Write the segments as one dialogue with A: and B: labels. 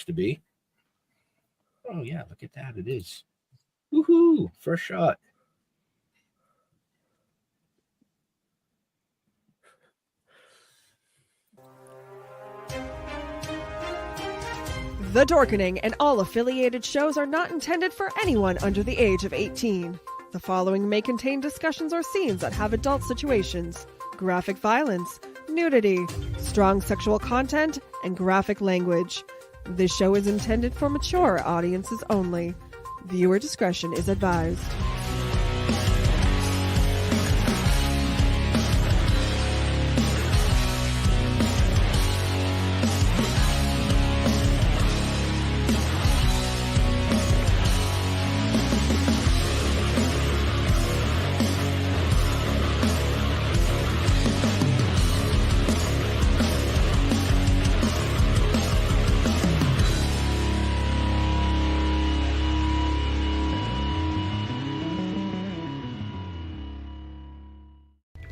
A: to be. Oh, yeah, look at that. It is. Woohoo! First shot.
B: The Dorkening and all affiliated shows are not intended for anyone under the age of 18. The following may contain discussions or scenes that have adult situations, graphic violence, nudity, strong sexual content, and graphic language. This show is intended for mature audiences only. Viewer discretion is advised.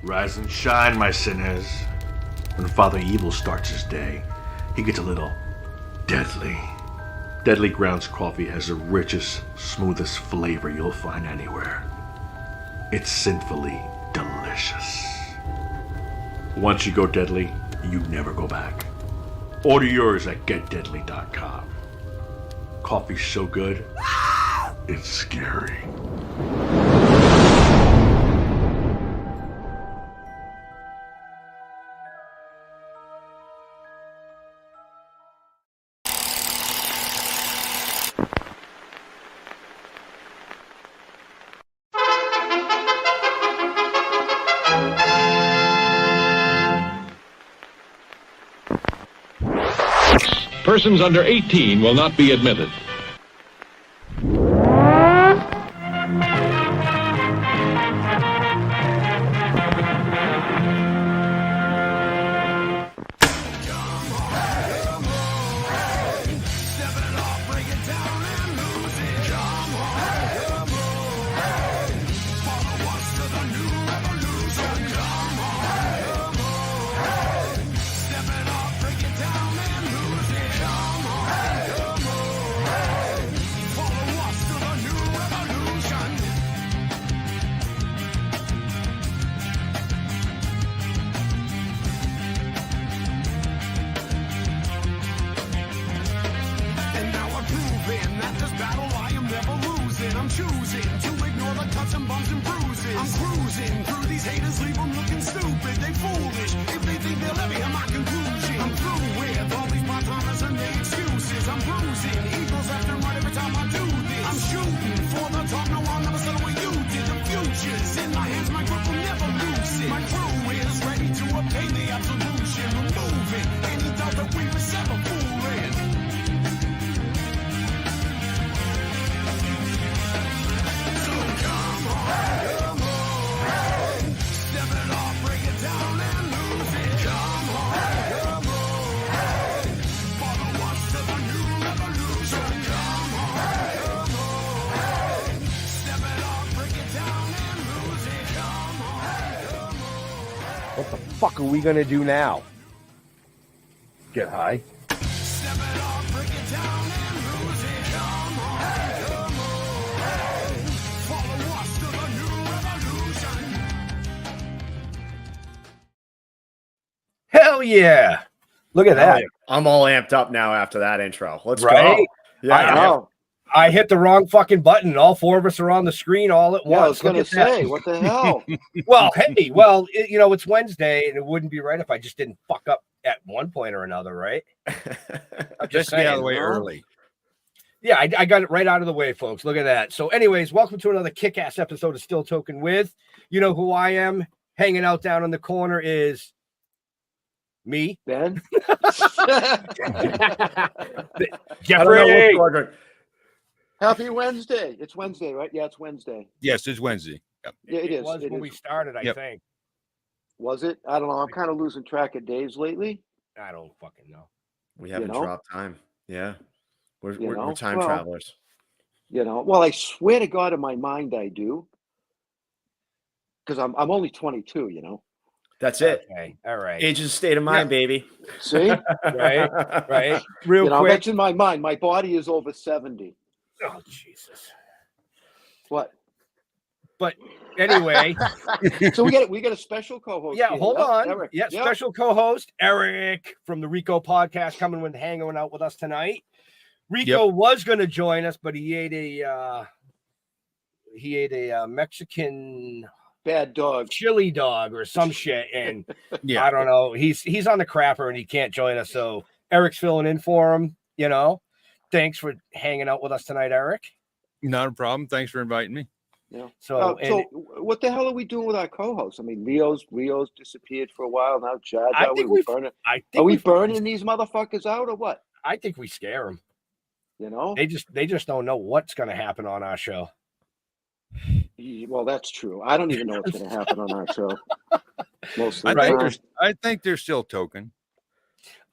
C: Rise and shine, my sinners. When Father Evil starts his day, he gets a little deadly. Deadly Grounds coffee has the richest, smoothest flavor you'll find anywhere. It's sinfully delicious. Once you go deadly, you never go back. Order yours at getdeadly.com. Coffee's so good, it's scary.
D: Persons under 18 will not be admitted.
A: What the fuck are we gonna do now? Get high? Hell yeah! Look at that.
E: I'm all amped up now after that intro. Let's
A: Right?
E: go. Yeah.
A: I hit the wrong fucking button. All four of us are on the screen all at once.
F: I was going to say, what the hell?
A: Well, hey, well, it's Wednesday, and it wouldn't be right if I just didn't fuck up at one point or another, right? I'm just
G: get out of
A: saying,
G: the way early.
A: Yeah, I got it right out of the way, folks. Look at that. So, anyways, welcome to another kick-ass episode of Still Toking with. You know who I am. Hanging out down in the corner is me,
F: Ben.
A: Jeffrey.
F: Happy Wednesday. It's Wednesday, right? Yeah, it's Wednesday.
G: Yes, it's Wednesday. Yep.
F: Yeah, it is.
A: Was when we started, I think.
F: Was it? I don't know. I'm kind of losing track of days lately.
A: I don't fucking know.
E: We haven't dropped time. Yeah. We're time
F: well,
E: travelers.
F: Well, I swear to God in my mind I do. Because I'm only 22,
E: That's it.
A: Okay. All right.
E: Age is a state of mind, baby.
F: See,
A: Right. Real
F: you know,
A: quick.
F: that's in my mind. My body is over 70.
A: Oh, Jesus.
F: What?
A: But anyway,
F: So we get a special co-host.
A: yeah,
F: here.
A: hold
F: Yep,
A: on.
F: Eric.
A: Yeah,
F: Yep.
A: special co-host Eric from the Rico podcast hanging out with us tonight. Rico was going to join us, but he ate a Mexican
F: Bad dog.
A: chili dog or some shit, and
G: Yeah.
A: I don't know. He's on the crapper and he can't join us, so Eric's filling in for him. You know, thanks for hanging out with us tonight, Eric.
G: Not a problem. Thanks for inviting me.
F: Yeah.
A: So,
F: So what the hell are we doing with our co-hosts? I mean, Rio's disappeared for a while now.
A: I think we
F: burning.
A: I think
F: Are we burning these motherfuckers out or what?
A: I think we scare them.
F: You know?
A: They just don't know what's going to happen on our show.
F: Well, that's true. I don't even know what's going to happen on our show. Most of the time.
G: I think they're still token.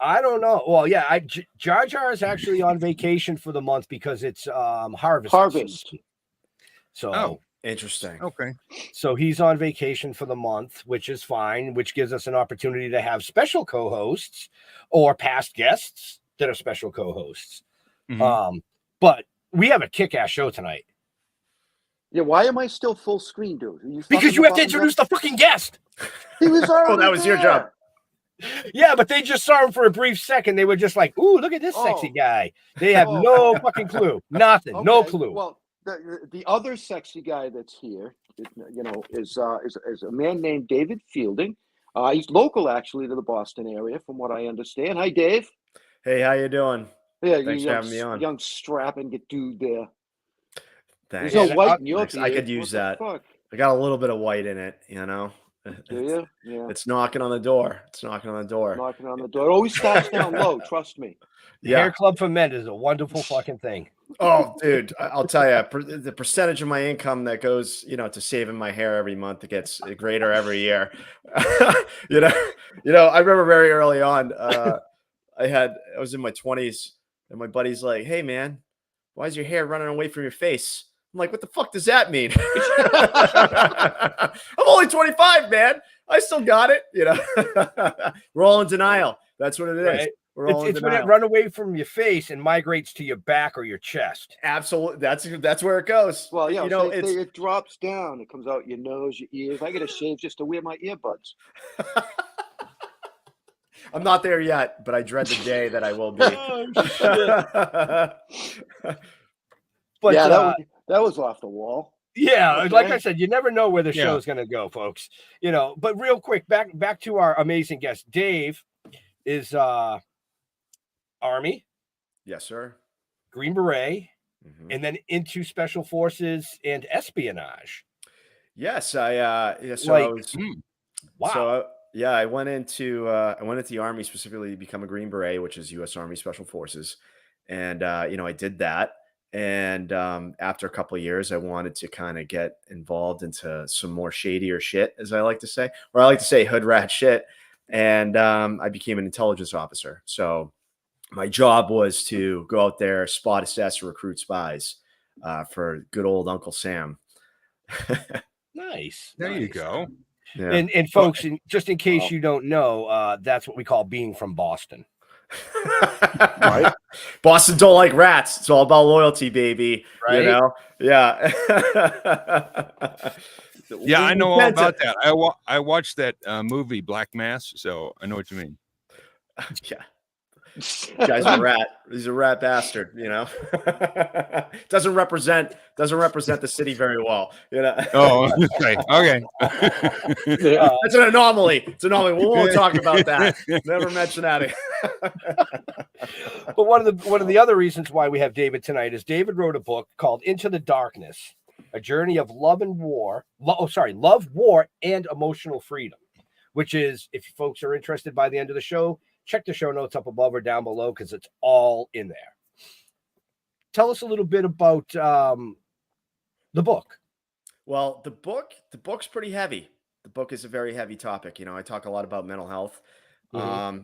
A: I don't know. Well, yeah, Jar Jar is actually on vacation for the month because it's harvest. season. So
E: Interesting.
G: Okay.
A: So he's on vacation for the month, which is fine, which gives us an opportunity to have special co-hosts or past guests that are special co-hosts.
G: Mhm.
A: But we have a kick-ass show tonight.
F: Yeah, why am I still full screen, dude?
A: Because you have to introduce the fucking guest.
F: He was already
E: that was your job.
A: Yeah, but they just saw him for a brief second. They were just like, "Ooh, look at this sexy guy." They have no fucking clue. Nothing. No
F: Okay,
A: clue.
F: Well, the other sexy guy that's here, you know, is a man named David Fielding. He's local, actually, to the Boston area, from what I understand. Hi, Dave.
E: Hey, how you doing?
F: Yeah,
E: Thanks for having me on.
F: Young strapping dude there.
E: Thanks.
F: There's no white in your
E: I could
F: beard.
E: use
F: What the
E: that.
F: fuck?
E: I got a little bit of white in it, you know.
F: Do you? Yeah.
E: It's knocking on the door. It's knocking on the door.
F: Knocking on the door. It always starts down low. Trust me.
A: The Hair Club for Men is a wonderful fucking thing.
E: Oh, dude, I'll tell you, the percentage of my income that goes, you know, to saving my hair every month, it gets greater every year. you know, I remember very early on, I was in my 20s, and my buddy's like, "Hey, man, why is your hair running away from your face?" I'm like, "What the fuck does that mean?" I'm only 25, man. I still got it. You know, we're all in denial. That's what it is.
A: Right?
E: We're all in
A: It's when
E: denial.
A: it runs away from your face and migrates to your back or your chest.
E: Absolutely. That's where it goes.
F: Well, yeah,
E: you know,
F: it drops down. It comes out your nose, your ears. I get a shave just to wear my earbuds.
E: I'm not there yet, but I dread the day that I will be.
A: But
F: yeah, that was off the wall.
A: Yeah,
F: Okay.
A: like I said, you never know where the show is going to go, folks. You know, but real quick, back to our amazing guest. Dave is Army.
E: Yes, sir.
A: Green Beret,
E: Mhm.
A: and then into Special Forces and espionage.
E: Yes, so I was.
A: Wow.
E: So I went into the Army specifically to become a Green Beret, which is U.S. Army Special Forces, and you know, I did that. And after a couple of years, I wanted to kind of get involved into some more shadier shit, as I like to say, or I like to say hood rat shit. And I became an intelligence officer. So my job was to go out there, spot, assess, recruit spies for good old Uncle Sam.
A: Nice.
G: There you go.
E: Yeah.
A: And folks, just in case you don't know, that's what we call being from Boston.
E: Right? Boston don't like rats. It's all about loyalty, baby.
A: Right?
E: You know? Yeah.
G: Yeah, I know all
E: tend to-
G: about that. I watched that movie Black Mass, so I know what you mean.
E: Yeah. Guy's a rat. He's a rat bastard, you know. doesn't represent the city very well, you know.
G: Oh, okay.
E: It's an anomaly. It's an anomaly. We won't talk about that. Never mention that.
A: But one of the other reasons why we have David tonight is David wrote a book called Into the Darkness: A Journey of Love, War, and Emotional Freedom, which is, if folks are interested by the end of the show, check the show notes up above or down below because it's all in there. Tell us a little bit about the book.
E: Well, the book's pretty heavy. The book is a very heavy topic. You know, I talk a lot about mental health.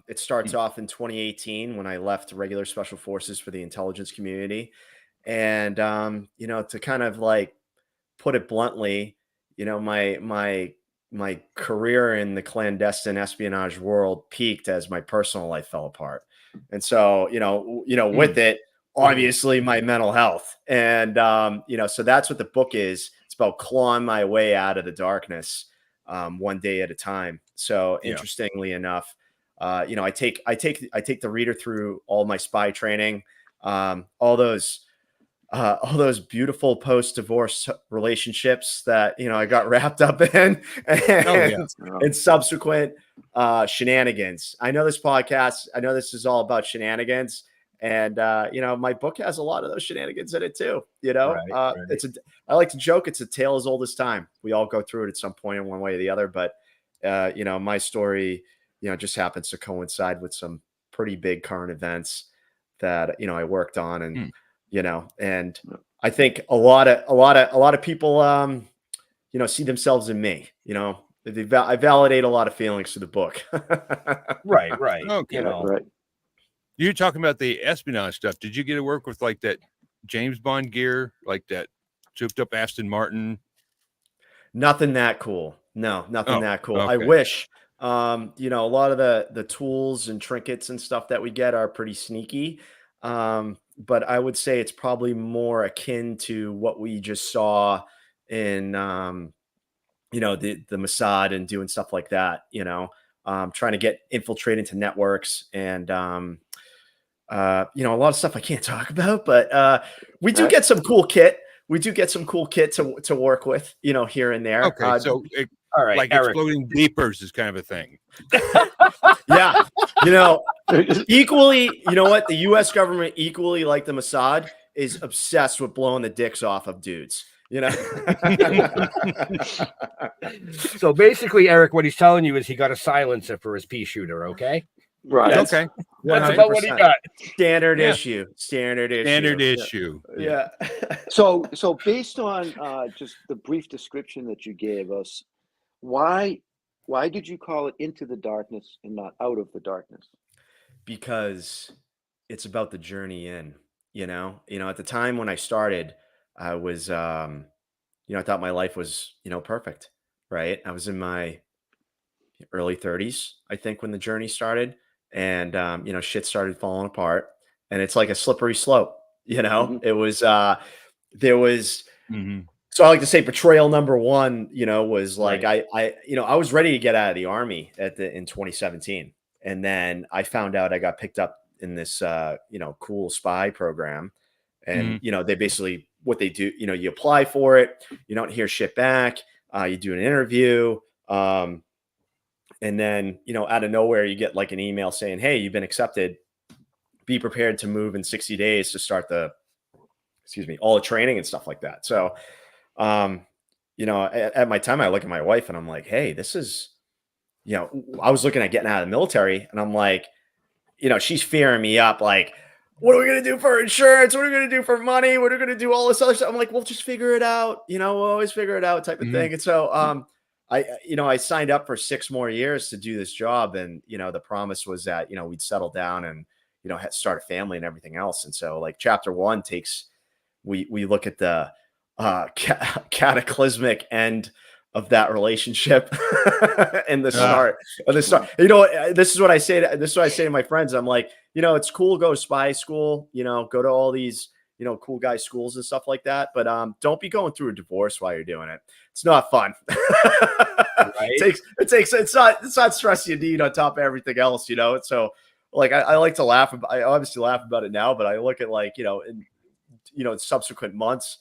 E: It starts off in 2018 when I left regular special forces for the intelligence community. And, you know, to kind of like put it bluntly, you know, my my career in the clandestine espionage world peaked as my personal life fell apart. And so, with it, obviously my mental health. And, so that's what the book is. It's about clawing my way out of the darkness, one day at a time. So interestingly enough, I take the reader through all my spy training, all those beautiful post-divorce relationships that, I got wrapped up in, and subsequent shenanigans. I know this is all about shenanigans, and my book has a lot of those shenanigans in it too.
A: Right.
E: I like to joke, it's a tale as old as time. We all go through it at some point in one way or the other, but my story, just happens to coincide with some pretty big current events that I worked on, and and I think a lot of people, see themselves in me. I validate a lot of feelings through the book.
A: Right.
G: Okay.
F: Right.
G: You're talking about the espionage stuff. Did you get to work with like that James Bond gear, like that souped up Aston Martin?
E: Nothing that cool. No, nothing that cool.
G: Okay.
E: I wish. A lot of the tools and trinkets and stuff that we get are pretty sneaky. But I would say it's probably more akin to what we just saw in, the Mossad and doing stuff like that, trying to infiltrate into networks and, a lot of stuff I can't talk about, but we do get some cool kit. We do get some cool kit to work with, here and there.
G: Okay, so
A: all right,
G: like
A: Eric.
G: exploding beepers is kind of a thing.
E: Yeah, equally, what the U.S. government, equally like the Mossad, is obsessed with blowing the dicks off of dudes.
A: So basically, Eric, what he's telling you is he got a silencer for his pea shooter. Okay.
F: Right.
E: Yes.
G: Okay.
A: That's about what he got.
E: Standard
G: Yeah.
E: issue. Standard
G: issue.
E: Yeah.
F: So based on just the brief description that you gave us, why did you call it Into the Darkness and not Out of the Darkness?
E: Because it's about the journey in. At the time when I started, I was, I thought my life was, perfect, right? I was in my early 30s, I think, when the journey started, and shit started falling apart, and it's like a slippery slope. It was there was so I like to say betrayal number one, was like,
A: Right.
E: I was ready to get out of the army in 2017, and then I found out I got picked up in this cool spy program, and they basically, what they do, you apply for it, you don't hear shit back, you do an interview, and then, out of nowhere, you get like an email saying, hey, you've been accepted. Be prepared to move in 60 days to start all the training and stuff like that. So, at my time, I look at my wife and I'm like, hey, this is, I was looking at getting out of the military, and I'm like, she's fearing me up. Like, what are we going to do for insurance? What are we going to do for money? What are we going to do? All this other stuff. I'm like, we'll just figure it out. We'll always figure it out, type of thing. And so, I signed up for 6 more years to do this job. And, the promise was that, we'd settle down and, start a family and everything else. And so, like, chapter 1 we look at the cataclysmic end of that relationship and the start of the start. This is what I say to my friends. I'm like, it's cool, go to spy school, go to all these, cool guy schools and stuff like that. But don't be going through a divorce while you're doing it. It's not fun.
A: Right?
E: It's not stress you need on top of everything else, So like, I like to laugh. I obviously laugh about it now, but I look at, like, in subsequent months,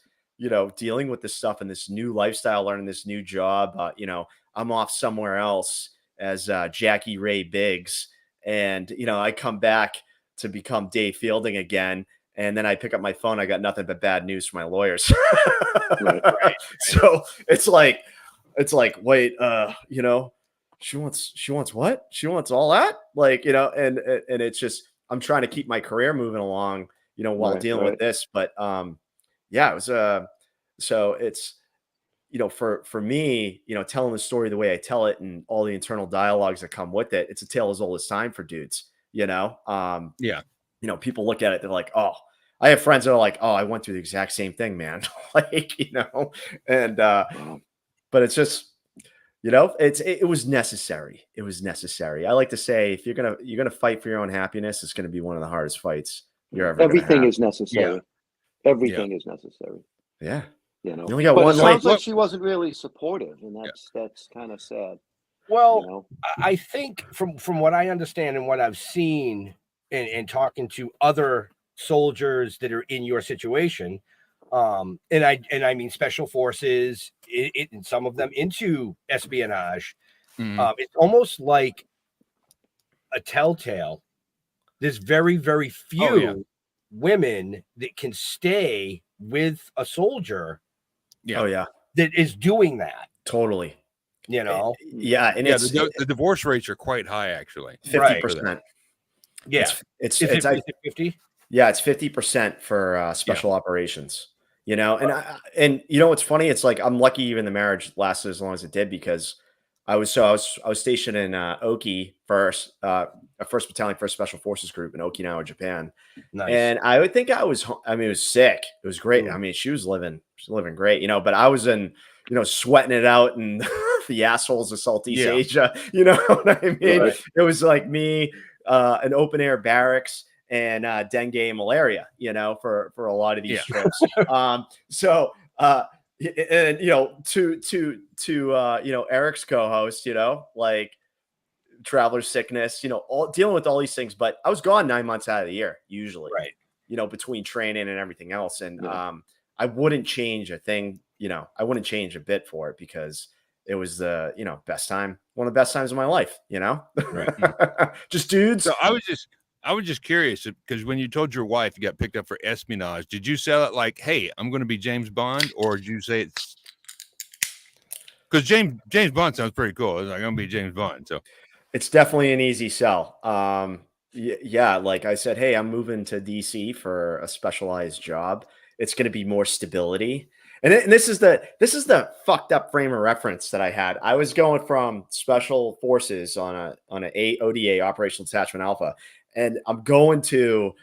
E: dealing with this stuff and this new lifestyle, learning this new job, I'm off somewhere else as Jackie Ray Biggs. And, I come back to become Dave Fielding again. And then I pick up my phone. I got nothing but bad news from my lawyers. Right. So it's like, wait, she wants what? She wants all that? Like, and it's just, I'm trying to keep my career moving along, while dealing with this. But, it was, so it's, for me, telling the story the way I tell it and all the internal dialogues that come with it, it's a tale as old as time for dudes, people look at it, they're like, oh, I have friends that are like, oh, I went through the exact same thing, man. Like, and, but it's just, You know, it was necessary. It was necessary. I like to say, if you're gonna fight for your own happiness, it's gonna be one of the hardest fights you're ever gonna
F: Everything
E: have.
F: is necessary. Everything is necessary.
E: Yeah.
F: You know,
E: You only got
F: but
E: one
F: it
E: life.
F: sounds like she wasn't really supportive, and that's kind of sad.
A: Well,
F: You know,
A: I think from what I understand and what I've seen and talking to other soldiers that are in your situation, and I mean special forces, and some of them into espionage. It's almost like a telltale. There's very, very few women that can stay with a soldier
E: Oh yeah,
A: that is doing that.
E: totally.
A: You know,
E: Yeah, and it's
G: the divorce rates are quite high, actually.
E: 50%.
A: yeah.
E: It's
A: Is
E: it's
A: it 50?
E: Yeah, it's 50% for special operations. You know, and you know what's funny? It's like I'm lucky even the marriage lasted as long as it did, because I was stationed in Oki first, a first battalion, first special forces group in Okinawa, Japan.
A: Nice.
E: And I would think I was, I mean, it was sick. It was great. I mean, she was living great, you know, but I was in, you know, sweating it out in the assholes of Southeast Asia. You know what I mean?
F: Right.
E: It was like me, an open air barracks, and dengue and malaria, you know, for a lot of these trips. So and you know, to you know, Eric's co-host, you know, like traveler sickness, you know, all dealing with all these things. But I was gone 9 months out of the year, usually,
A: Right.
E: you know, between training and everything else. And I wouldn't change a thing, you know, I wouldn't change a bit for it, because it was the, you know, best time, one of the best times of my life, you know.
G: Right.
E: Just dudes.
G: So I was just curious, because when you told your wife you got picked up for espionage, did you sell it like, "Hey, I'm going to be James Bond," or did you say it's because James Bond sounds pretty cool? It's like, I'm going to be James Bond. So
E: it's definitely an easy sell. Yeah, like I said, hey, I'm moving to DC for a specialized job. It's going to be more stability. And this is the fucked up frame of reference that I had. I was going from special forces on a ODA, Operational Detachment Alpha, and I'm going to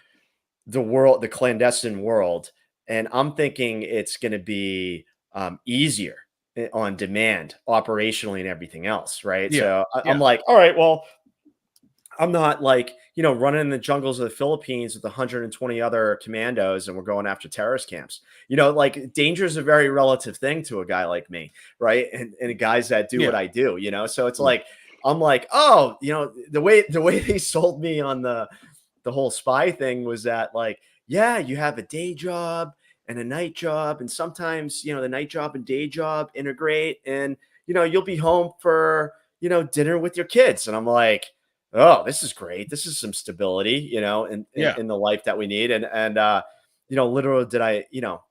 E: the clandestine world, and I'm thinking it's going to be easier on demand operationally and everything else, right? So I'm like, all right, well, I'm not like, you know, running in the jungles of the Philippines with 120 other commandos and we're going after terrorist camps. You know, like danger is a very relative thing to a guy like me, right? And guys that do what I do, you know. So it's like, I'm like, oh, you know, the way they sold me on the whole spy thing was that, like, yeah, you have a day job and a night job, and sometimes, you know, the night job and day job integrate, and, you know, you'll be home for, you know, dinner with your kids. And I'm like, oh, this is great. This is some stability, you know, in the life that we need. And you know, literally did I, you know,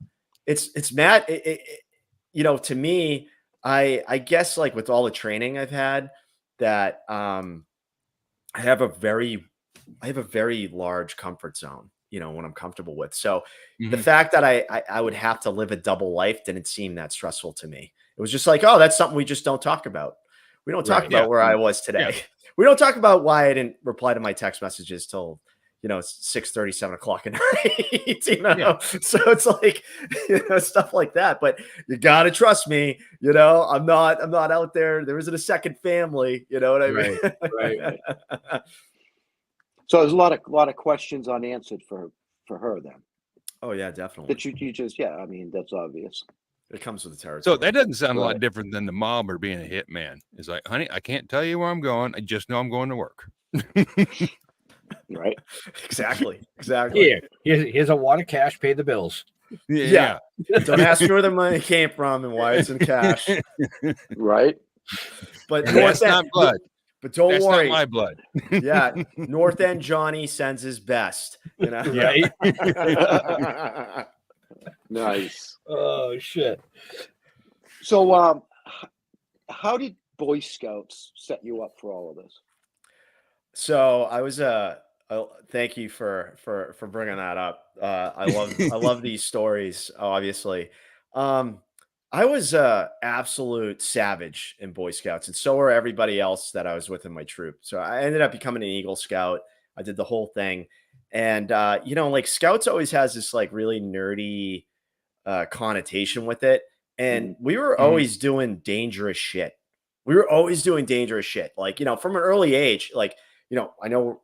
E: it's mad. You know, to me, I guess, like, with all the training I've had, that I have a very large comfort zone, you know, when I'm comfortable with. So the fact that I would have to live a double life didn't seem that stressful to me. It was just like, oh, that's something we just don't talk about. We don't talk about where I was today. We don't talk about why I didn't reply to my text messages till, you know, 6:30, 7 o'clock at night, you know? So it's like, you know, stuff like that, but you got to trust me, you know, I'm not out there. There isn't a second family, you know what I mean?
F: Right. So there's a lot of questions unanswered for her then.
E: Oh yeah, definitely.
F: That you just, I mean, that's obvious.
E: It comes with the territory.
G: So that doesn't sound a lot different than the mob or being a hitman. It's like, honey, I can't tell you where I'm going. I just know I'm going to work.
F: Right.
E: Exactly.
A: Here's a wad of cash. Pay the bills.
E: Yeah. Don't ask me where the money came from and why it's in cash.
F: Right.
E: But
G: that's not blood.
E: But don't
G: That's
E: worry.
G: not my blood.
E: Yeah. North End Johnny sends his best. You know?
A: Right.
F: Nice.
A: Oh shit.
F: So how did Boy Scouts set you up for all of this?
E: So I was thank you for bringing that up. I love these stories, obviously. I was a absolute savage in Boy Scouts, and so were everybody else that I was with in my troop. So I ended up becoming an Eagle Scout. I did the whole thing. And you know, like, Scouts always has this, like, really nerdy connotation with it. And we were always doing dangerous shit. we were always doing dangerous shit. Like, you know, from an early age, like, you know, I know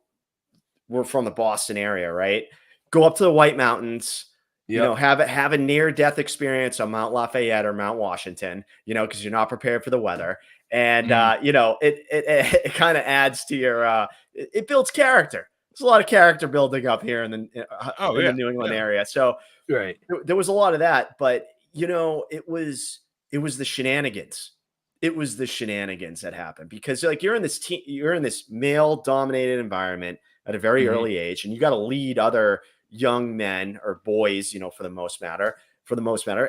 E: we're from the Boston area, right? Go up to the White Mountains, you know, have a near death experience on Mount Lafayette or Mount Washington, you know, because you're not prepared for the weather. And, you know, it kind of adds to your, it builds character. There's a lot of character building up here in the New England area. So there was a lot of that, but you know, it was the shenanigans. It was the shenanigans that happened because like you're in this male dominated environment at a very early age, and you got to lead other young men or boys, you know, for the most matter.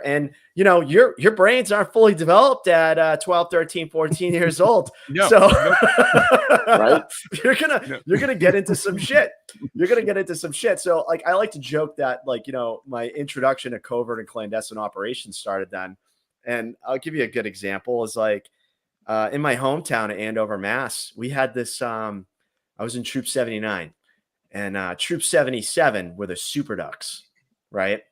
E: And, you know, your brains aren't fully developed at 12, 13, 14 years old. So right? you're going to get into some shit. You're going to get into some shit. So like, I like to joke that like, you know, my introduction to covert and clandestine operations started then. And I'll give you a good example is like in my hometown of Andover, Mass, we had this, I was in Troop 79 and Troop 77 were the Super Ducks, right?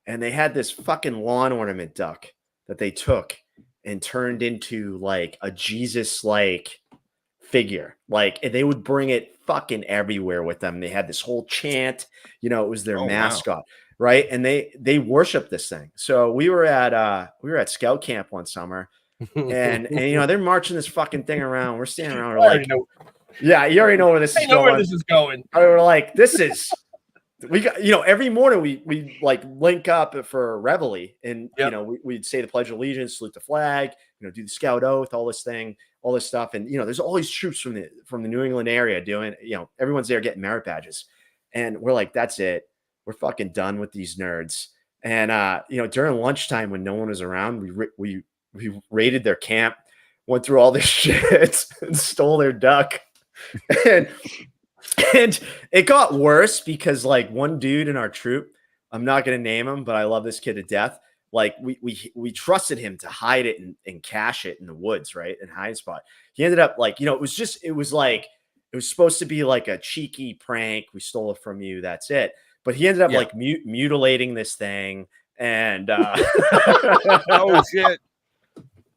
E: And they had this fucking lawn ornament duck that they took and turned into like a Jesus-like figure. Like, and they would bring it fucking everywhere with them. They had this whole chant, you know, it was their mascot, right? And they worshiped this thing. So we were at scout camp one summer and you know, they're marching this fucking thing around. We're standing around, we're like, yeah, you already know where this is going.
A: Where this is going.
E: We were like, this is we got, you know, every morning we like link up for reveille and, you know, we'd say the Pledge of Allegiance, salute the flag, you know, do the scout oath, all this stuff. And, you know, there's all these troops from the New England area doing, you know, everyone's there getting merit badges. And we're like, that's it. We're fucking done with these nerds. And, you know, during lunchtime when no one was around, we raided their camp, went through all this shit and stole their duck. And it got worse because like one dude in our troop, I'm not going to name him, but I love this kid to death. Like we trusted him to hide it and cache it in the woods, right? And hide spot. He ended up like, you know, it was supposed to be like a cheeky prank. We stole it from you. That's it. But he ended up like mutilating this thing. And
G: oh shit.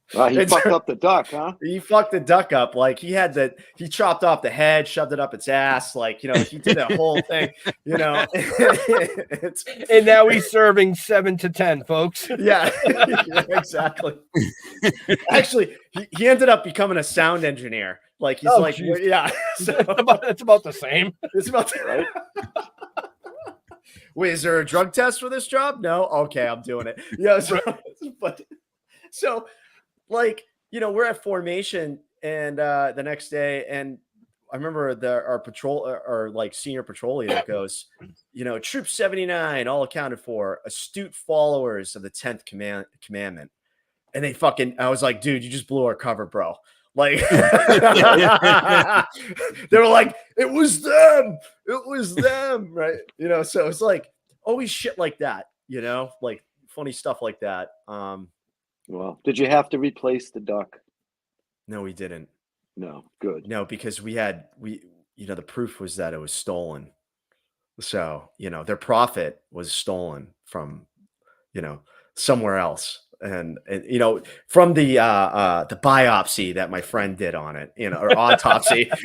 F: He fucked up the duck, huh?
E: He fucked the duck up. Like he chopped off the head, shoved it up its ass. Like, you know, he did that whole thing, you know.
A: And now he's serving 7 to 10, folks.
E: Yeah, exactly. Actually, he ended up becoming a sound engineer. Like he's yeah. So
A: it's about the same.
E: It's about right. Wait, is there a drug test for this job? No. Okay, I'm doing it. Yeah. So like, you know, we're at formation and the next day, and I remember our patrol or like senior patrol leader goes, you know, Troop 79, all accounted for, astute followers of the 10th commandment. And I was like, dude, you just blew our cover, bro. Like they were like, it was them, right? You know, so it's like always shit like that, you know, like funny stuff like that.
F: Well, did you have to replace the duck?
E: No, we didn't.
F: No, good.
E: No, because we you know, the proof was that it was stolen. So, you know, their profit was stolen from, you know, somewhere else. And you know, from the biopsy that my friend did on it, you know, or autopsy.
G: Had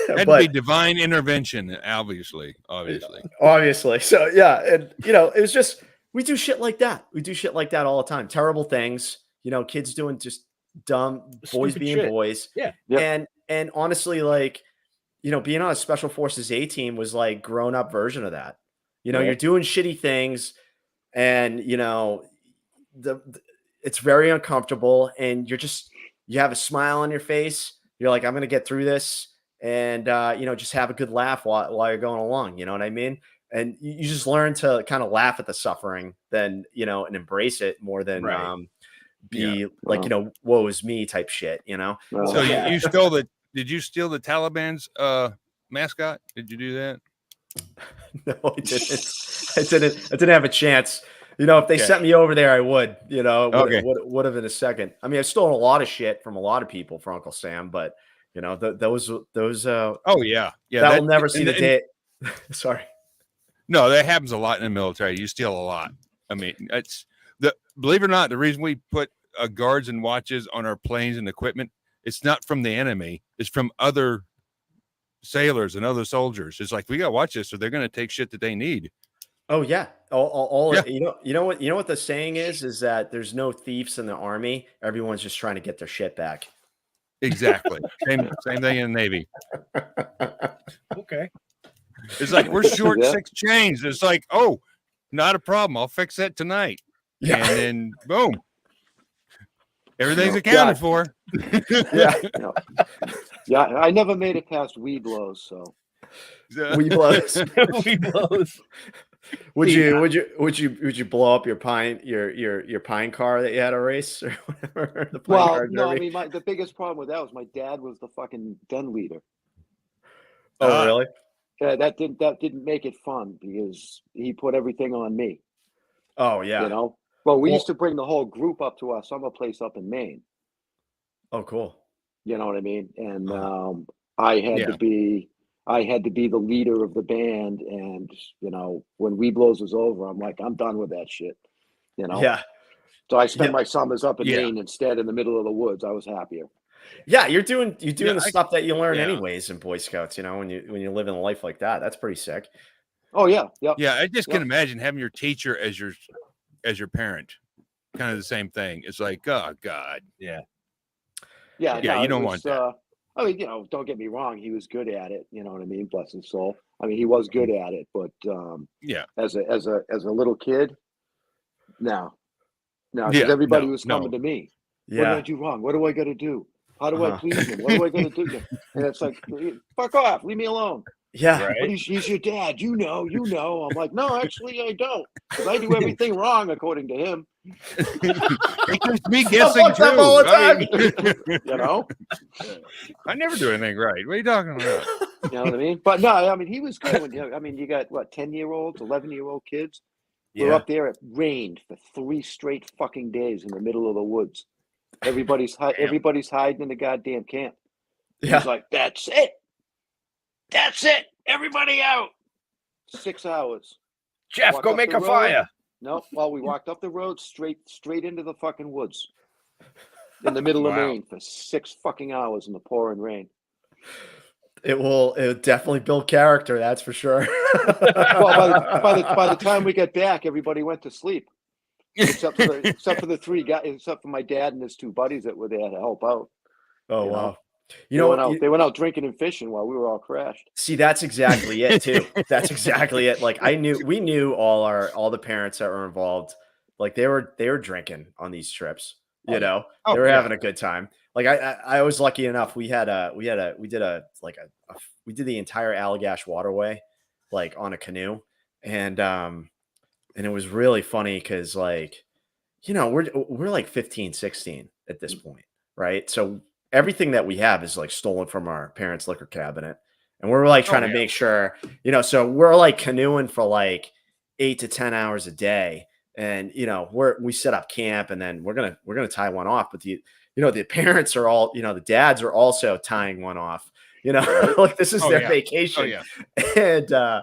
G: to be divine intervention, obviously.
E: So yeah, and you know, it was just we do shit like that. We do shit like that all the time. Terrible things, you know, kids doing just dumb, boys being shit. Boys.
A: Yeah.
E: Yep. And honestly, like, you know, being on a special forces A team was like grown up version of that. You know, you're doing shitty things. And, you know, it's very uncomfortable and you have a smile on your face. You're like, I'm going to get through this and, you know, just have a good laugh while you're going along. You know what I mean? And you just learn to kind of laugh at the suffering then, you know, and embrace it more than be like, you know, woe is me type shit, you know?
G: So did you steal the Taliban's mascot? Did you do that?
E: No, I didn't have a chance. You know, if they sent me over there, I would. You know, would have in a second. I mean, I've stolen a lot of shit from a lot of people for Uncle Sam, but you know, those.
G: Oh yeah,
E: that will never see the day. Sorry.
G: No, that happens a lot in the military. You steal a lot. I mean, believe it or not, the reason we put guards and watches on our planes and equipment, it's not from the enemy. It's from other sailors and other soldiers. It's like, we got to watch this or they're going to take shit that they need.
E: Oh yeah. All
G: Yeah.
E: you know what the saying is that there's no thieves in the army. Everyone's just trying to get their shit back.
G: Exactly. Same thing in the Navy.
A: Okay.
G: It's like, we're short
F: Yeah.
G: 6 chains. It's like, oh, not a problem. I'll fix that tonight.
E: Yeah.
G: And then boom. Everything's accounted for.
E: Yeah.
F: No. Yeah, I never made it past weed blows, so
E: We blows.
A: We blows.
E: Would you blow up your pine car that you had a race or whatever? The pine car
F: no, I
E: derby?
F: mean the biggest problem with that was my dad was the fucking den leader.
E: Oh really?
F: Yeah, that didn't make it fun because he put everything on me.
E: Oh yeah.
F: You know? Well, we used to bring the whole group up to our summer place up in Maine.
E: Oh cool.
F: You know what I mean? And I had
G: Yeah.
F: to be the leader of the band, and you know, when Wee Blows was over, I'm like, I'm done with that shit. You know?
E: Yeah.
F: So I spent
E: Yeah.
F: my summers up in
G: Yeah.
F: Maine instead, in the middle of the woods. I was happier.
E: Yeah, you're doing the
G: I-
E: stuff that you learn
G: yeah.
E: anyways in Boy Scouts, you know, when you live in a life like that. That's pretty sick.
F: Oh yeah, yep.
G: Yeah, I just
F: Yep.
G: can imagine having your teacher as your parent. Kind of the same thing. It's like, oh God.
F: Yeah,
G: Yeah,
F: no,
G: you
F: it
G: don't
F: was,
G: want that.
F: I mean, you know, don't get me wrong, he was good at it. You know what I mean? Bless his soul. I mean, he was good at it, but
G: Yeah.
F: as a little kid, no, because
G: Yeah,
F: everybody
G: no,
F: was coming
G: no.
F: to me. What did
E: Yeah.
F: I do wrong? What do I got to do? How do I please him? What do I got to do? And it's like, fuck off, leave me alone.
E: Yeah.
G: Right.
F: But he's your dad, you know. I'm like, no, actually, I don't, because I do everything wrong according to him.
G: It keeps me guessing
E: fucked up
G: too.
E: all the
G: I mean,
F: You know.
G: I never do anything right. What are you talking about?
F: You know what I mean? But no, I mean, he was good. I mean, you got what, 10-year-olds, 11-year-old kids. We're
E: Yeah.
F: up there. It rained for 3 straight fucking days in the middle of the woods. Everybody's hiding in the goddamn camp.
E: Yeah.
F: He's like, that's it. That's it. Everybody out. 6 hours.
A: Jeff,
F: Walk
A: go
F: up
A: make
F: the
A: a
F: road.
A: fire.
F: No, well, we walked up the road straight into the fucking woods in the middle of
G: Wow.
F: Maine for 6 fucking hours in the pouring rain.
E: It will definitely build character, that's for sure.
F: Well, by the time we get back, everybody went to sleep, except for the 3 guys, except for my dad and his 2 buddies that were there to help out.
E: Oh
F: You know?
E: wow. You know what?
F: They went out drinking and fishing while we were all crashed.
E: See, that's exactly it too. That's exactly it. Like we knew all the parents that were involved. Like they were drinking on these trips. You know,
G: Oh,
E: they were
G: yeah.
E: having a good time. Like I was lucky enough. We did the entire Allagash waterway, like on a canoe, and it was really funny because like, you know, we're like 15, 16 at this point, right? So everything that we have is like stolen from our parents' liquor cabinet. And we're like trying to make sure, you know, so we're like canoeing for like 8 to 10 hours a day. And, you know, we set up camp and then we're going to tie one off. But the parents are all, you know, the dads are also tying one off, you know, like this is their vacation.
G: Oh, yeah.
E: And I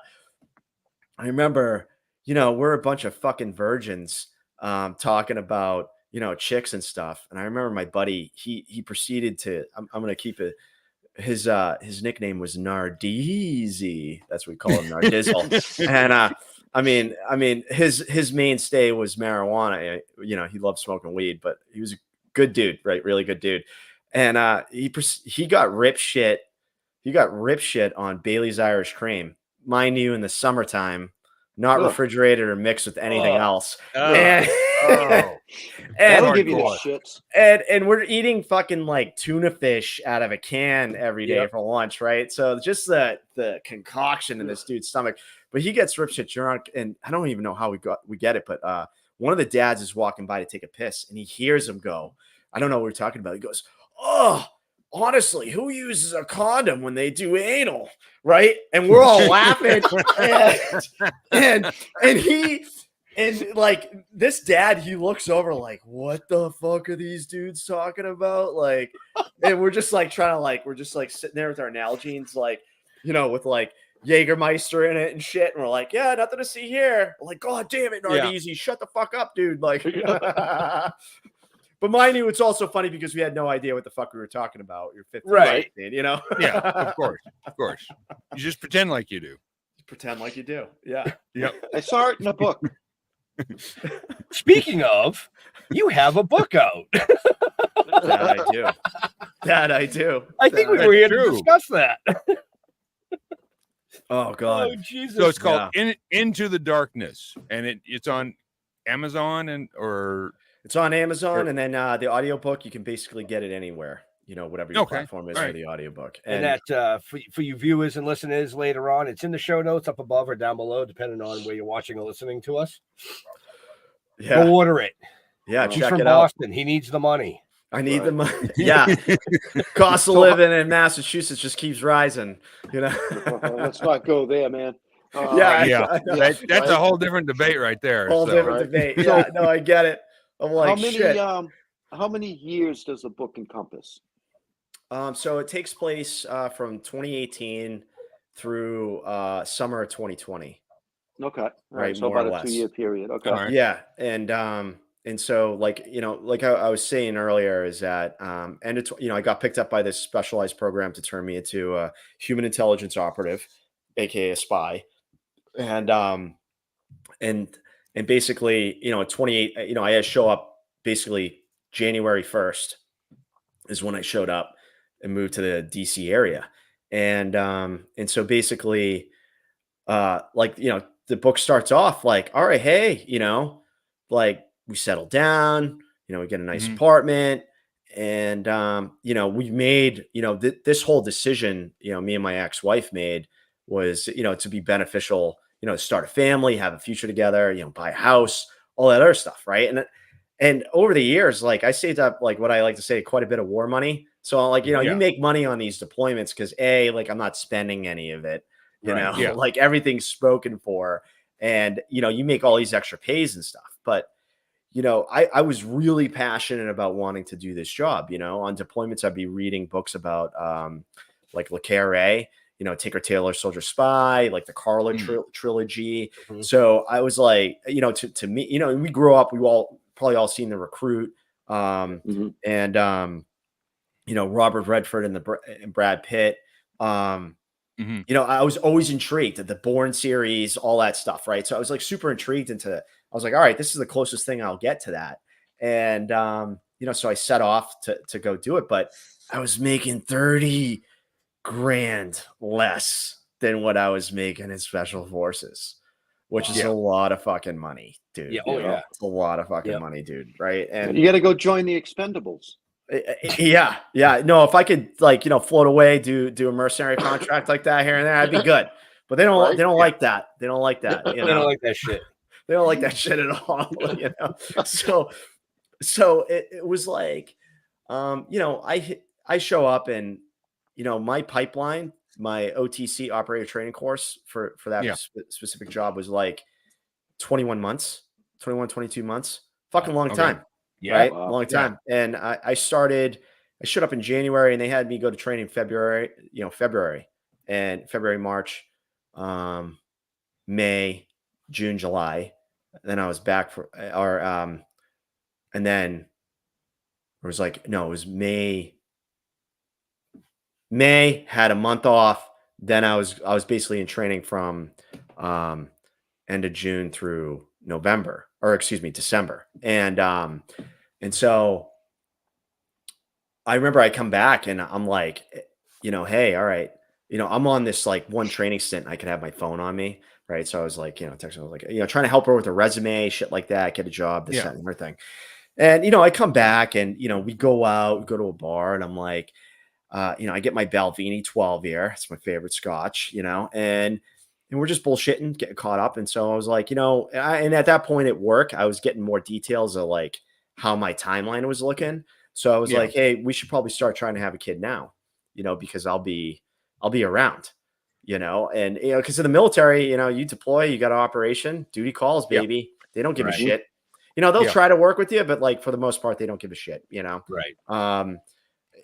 E: remember, you know, we're a bunch of fucking virgins talking about, you know, chicks and stuff. And I remember my buddy, he proceeded to, I'm going to keep it. His nickname was Nardeezy. That's what we call him, Nardizzle. And I mean, his mainstay was marijuana. You know, he loved smoking weed, but he was a good dude, right? Really good dude. And he got rip shit. He got rip shit on Bailey's Irish Cream, mind you, in the summertime, not refrigerated or mixed with anything else.
F: That'll give you the shits.
E: And we're eating fucking like tuna fish out of a can every day for lunch, right? So just the concoction in this dude's stomach. But he gets rip shit drunk, and I don't even know how we get it, but one of the dads is walking by to take a piss, and he hears him go, I don't know what we're talking about. He goes, oh, honestly, who uses a condom when they do anal? Right? And we're all laughing. And like this dad, he looks over like, what the fuck are these dudes talking about? Like, and we're just like we're just like sitting there with our Nalgene's, like, you know, with like Jägermeister in it and shit. And we're like, yeah, nothing to see here. We're like, God damn it, Nardeezy, shut the fuck up, dude. Like, But mind you, it's also funny because we had no idea what the fuck we were talking about. You're 15,
A: Right.
E: 16, you know?
G: Yeah, of course. You just pretend like you do.
E: Pretend like you do. Yeah.
G: Yep.
F: I saw it in a book.
A: Speaking of, you have a book out.
E: That I do. That I do.
A: I think we
E: That
A: were here
G: true.
A: to discuss that.
E: Oh God.
A: Oh Jesus!
G: So it's called Into the Darkness, and it's on Amazon or
E: It's on Amazon, and then the audiobook, you can basically get it anywhere, you know, whatever your platform is for the audiobook.
A: And that for you viewers and listeners later on, it's in the show notes up above or down below, depending on where you're watching or listening to us.
E: Yeah.
A: Go order it.
E: Yeah,
A: He's
E: check
A: from
E: it out.
A: Boston. He needs the money.
E: I need the money. Yeah. Cost of living in Massachusetts just keeps rising, you know.
F: Let's not go there, man.
G: That's a whole different debate right there.
E: Whole different debate. Yeah, no, I get it. I'm like, shit.
F: How many years does the book encompass?
E: So it takes place from 2018 through summer of 2020.
F: Okay.
E: Right.
F: So
E: more
F: about
E: or
F: a
E: less.
F: 2-year period. Okay.
G: Right.
E: Yeah. And so like, you know, like I was saying earlier is that, I got picked up by this specialized program to turn me into a human intelligence operative, AKA a spy. And basically, you know, at 28, you know, I had to show up basically January 1st is when I showed up and moved to the DC area. And so basically, like, you know, the book starts off like, all right, hey, you know, like we settled down, you know, we get a nice apartment, and, you know, we made, you know, this whole decision, you know, me and my ex-wife made was, you know, to be beneficial, you know, start a family, have a future together, you know, buy a house, all that other stuff. Right. And over the years, like I saved up, like what I like to say, quite a bit of war money. So like, you know, you make money on these deployments because like I'm not spending any of it, you know, like everything's spoken for, and, you know, you make all these extra pays and stuff. But, you know, I was really passionate about wanting to do this job. You know, on deployments, I'd be reading books about like Le Carré, you know, Tinker Tailor Soldier Spy, like the Carla trilogy. So I was like, you know, to me, you know, we grew up, we probably all seen The Recruit, and you know, Robert Redford and Brad Pitt. You know, I was always intrigued at the Bourne series, all that stuff, right? So I was like super intrigued I was like, all right, this is the closest thing I'll get to that. And you know, so I set off to go do it, but I was making 30 grand less than what I was making in special forces, which is a lot of fucking money, dude.
A: Yeah.
E: It's a lot of fucking money, dude. Right. And
F: you got to go join the Expendables.
E: Yeah. No, if I could, like, you know, float away, do a mercenary contract like that here and there, I'd be good. But they don't like that. They don't like that. You know?
A: They don't like that shit.
E: They don't like that shit at all. You know? So it was like, you know, I show up, and, you know, my pipeline, my OTC operator training course for that specific job was like 21 months, 22 months, fucking long time.
A: Yeah.
E: Right.
F: Wow.
E: Long time. And I showed up in January, and they had me go to training February, March, May, June, July. And then I was back and then it was like, no, it was May, had a month off. Then I was basically in training from, end of June through December. And so I remember I come back, and I'm like, you know, hey, all right, you know, I'm on this like one training stint, and I could have my phone on me. Right. So I was like, you know, texting, I was like, you know, trying to help her with a resume, shit like that, get a job, this, that, and everything. And, you know, I come back, and, you know, we go out, we go to a bar, and I'm like, you know, I get my Balvenie 12 year. It's my favorite scotch, you know, and we're just bullshitting, getting caught up. And so I was like, you know, and at that point at work, I was getting more details of like how my timeline was looking. So I was like, hey, we should probably start trying to have a kid now, you know, because I'll be around, you know, and, you know, because in the military, you know, you deploy, you got an operation, duty calls, baby. They don't give a shit. You know, they'll try to work with you, but like for the most part, they don't give a shit, you know?
A: Right.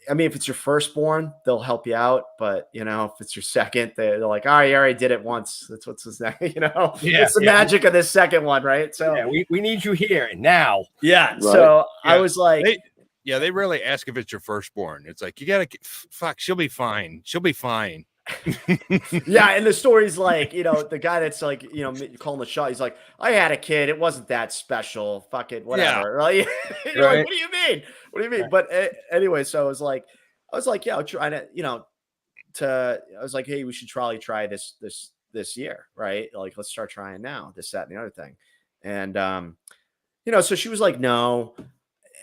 E: I mean, if it's your firstborn, they'll help you out. But, you know, if it's your second, they're like, all right, you already did it once. That's what's his name, you know?
A: Yeah,
E: it's the magic of this second one, right? So,
A: yeah, we need you here now.
E: yeah.
F: Right.
E: So I
G: Yeah.
E: was like,
G: They rarely ask if it's your firstborn. It's like, you gotta fuck, she'll be fine. She'll be fine.
E: yeah. And the story's like, you know, the guy that's like, you know, calling the shot, he's like, I had a kid. It wasn't that special. Fuck it, whatever. Right? You're
A: Right.
E: like, what do you mean? What do you mean?
A: Right.
E: But anyway, so I was like, yeah, I'm trying to, you know, I was like, hey, we should probably try this year, right? Like, let's start trying now, this, that, and the other thing. And, you know, so she was like, no.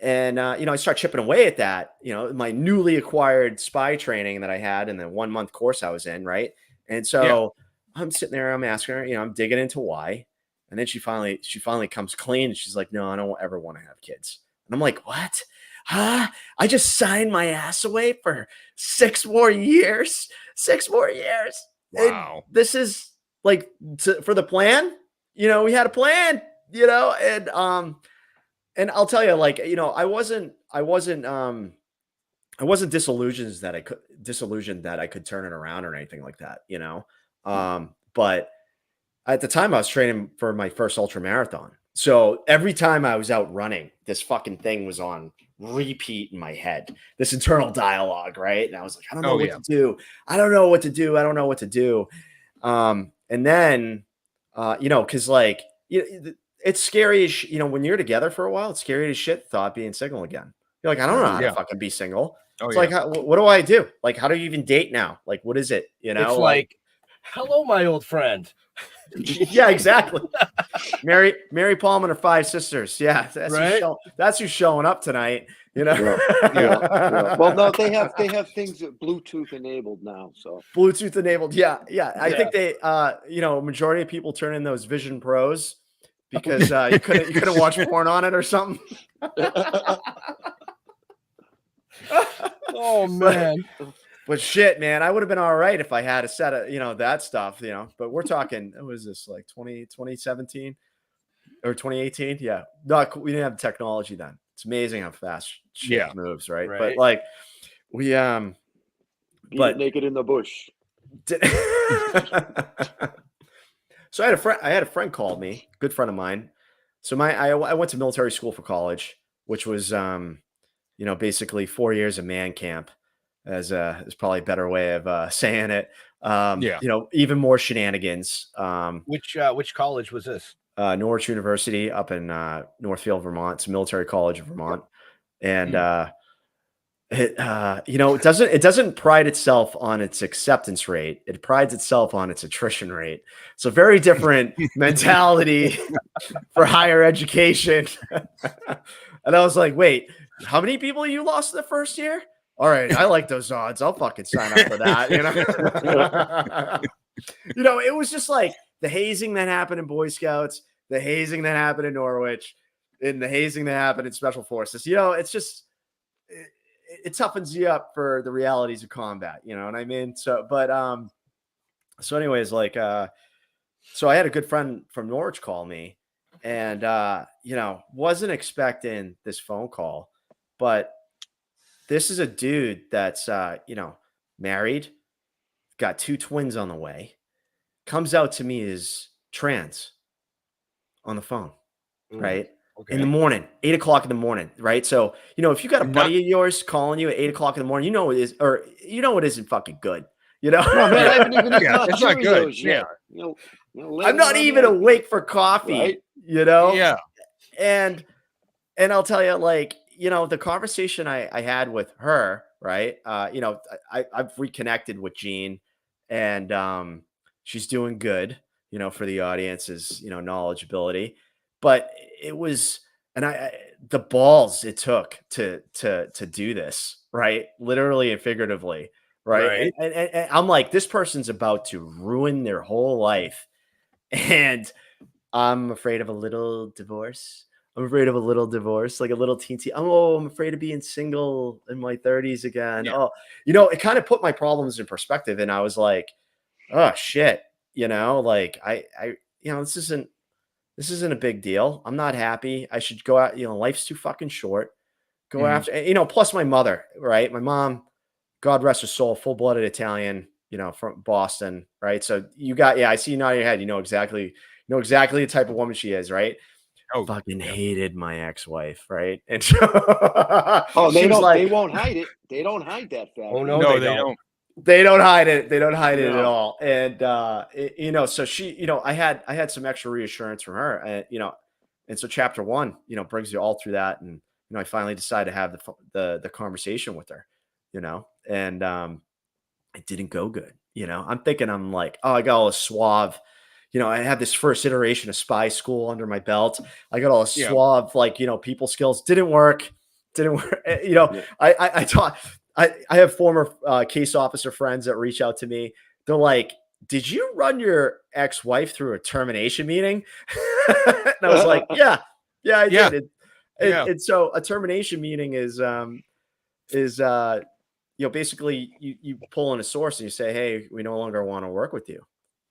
E: And, you know, I start chipping away at that, you know, my newly acquired spy training that I had in the 1 month course I was in. Right. And so I'm sitting there, I'm asking her, you know, I'm digging into why. And then she finally comes clean. And she's like, no, I don't ever want to have kids. And I'm like, what? Huh? I just signed my ass away for 6 more years. 6 more years.
G: Wow.
E: And this is like for the plan. You know, we had a plan, you know, and I'll tell you, like, you know, I wasn't disillusioned that I could turn it around or anything like that, you know. But at the time I was training for my first ultramarathon. So every time I was out running, this fucking thing was on repeat in my head, this internal dialogue, right? And I was like, I don't know what to do. I don't know what to do. I don't know what to do. And then, you know, because like, it's scary as you know, when you're together for a while, it's scary as shit thought being single again. You're like, I don't know how to fucking be single. It's like, what do I do? Like, how do you even date now? Like, what is it? You know,
A: It's like, hello, my old friend.
E: yeah, exactly. Mary Palm and her 5 sisters. Yeah, that's who's showing up tonight. You know.
F: Yeah. Well, no, they have things that Bluetooth enabled now. So
E: Bluetooth enabled. Yeah. I think they, you know, majority of people turn in those Vision Pros because you couldn't watch porn on it or something.
A: Oh man.
E: But shit, man, I would have been all right if I had a set of, you know, that stuff, you know. But we're talking, what was this, like 2017 or 2018? Yeah. We didn't have technology then. It's amazing how fast shit moves, right? But like we
F: but naked in the bush.
E: So I had a friend called me, good friend of mine. So I went to military school for college, which was you know, basically 4 years of man camp, is probably a better way of saying it. You know, even more shenanigans.
A: Which college was this?
E: Norwich University up in Northfield, Vermont. It's a military college of Vermont. And you know, it doesn't pride itself on its acceptance rate. It prides itself on its attrition rate. So very different mentality for higher education. And I was like, wait, how many people you lost in the first year? All right, I like those odds. I'll fucking sign up for that. You know, you know, it was just like the hazing that happened in Boy Scouts, the hazing that happened in Norwich, and the hazing that happened in Special Forces. You know, it's just it toughens you up for the realities of combat. You know what I mean? So, but so anyways, like so I had a good friend from Norwich call me, and you know, wasn't expecting this phone call, but this is a dude that's, you know, married, got 2 twins on the way, comes out to me as trans on the phone, right? Okay. In the morning, 8 o'clock in the morning, right? So, you know, if you got a buddy of yours calling you at 8 o'clock in the morning, you know it is, or you know it isn't fucking good, you know?
F: No, man, I haven't even
G: it's not good.
F: Yeah. You know,
E: I'm not even awake for coffee, right? You know?
G: Yeah.
E: And I'll tell you, like, you know, the conversation I had with her, right? You know, I've reconnected with Jean, and she's doing good, you know, for the audience's, you know, knowledgeability. But it was, and the balls it took to do this, right? Literally and figuratively, right? And I'm like, this person's about to ruin their whole life, and I'm afraid of a little divorce. I'm afraid of a little divorce, like a little teensy. Oh, I'm afraid of being single in my 30s again. Yeah. Oh, you know, it kind of put my problems in perspective. And I was like, oh shit, you know, like I, you know, this isn't a big deal. I'm not happy. I should go out, you know, life's too fucking short. go after, you know, plus my mother, right? My mom, God rest her soul, full-blooded Italian, you know, from Boston, right? So you got, I see you nodding your head. You know exactly the type of woman she is, right?
G: Oh,
E: Fucking
G: yeah.
E: hated my ex-wife, right? And so
F: Oh,
E: she
F: they
E: was
F: don't.
E: like,
F: They won't hide it. They don't hide that fact.
A: Oh, no,
G: No,
A: they
G: they
A: don't.
G: don't.
E: they don't hide it. They don't hide it at
F: No.
E: all. And you know, so she, you know, I had some extra reassurance from her, and you know, and so chapter 1, you know, brings you all through that, and you know, I finally decided to have the conversation with her, you know, and it didn't go good. You know, I'm thinking, I'm like, oh, I got all this suave. You know, I had this first iteration of spy school under my belt. I got all
G: Yeah.
E: suave, like, you know, people skills. Didn't work. You know,
F: Yeah.
E: I taught. I have former case officer friends that reach out to me. They're like, "Did you run your ex-wife through a termination meeting?" And I was like, "Yeah, I
G: Yeah.
E: did."
G: Yeah.
E: And so a termination meeting is you know, basically you pull in a source and you say, "Hey, we no longer want to work with you."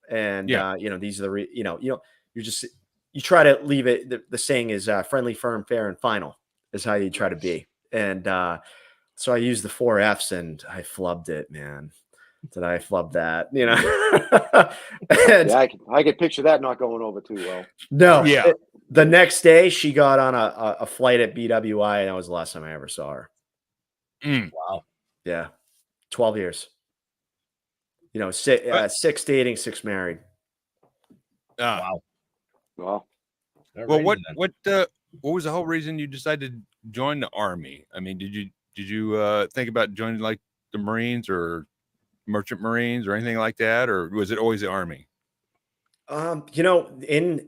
E: And
G: Yeah.
E: you know, these are the you know, you're just, you try to leave it. The saying is friendly, firm, fair, and final is how you try to be. And so I used the 4 F's and I flubbed it, man. Did I flub that? You know? And
F: Yeah, I can picture that not going over too well.
E: no,
G: Yeah.
E: the next day she got on a flight at BWI, and that was the last time I ever saw her.
A: Wow.
E: Yeah. 12 years. You know, 6 dating, 6 married.
A: Wow.
F: Well,
G: Well,
A: Alrighty
G: what
A: then.
G: what was the whole reason you decided to join the Army? I mean, did you think about joining like the Marines or Merchant Marines or anything like that, or was it always the Army?
E: You know,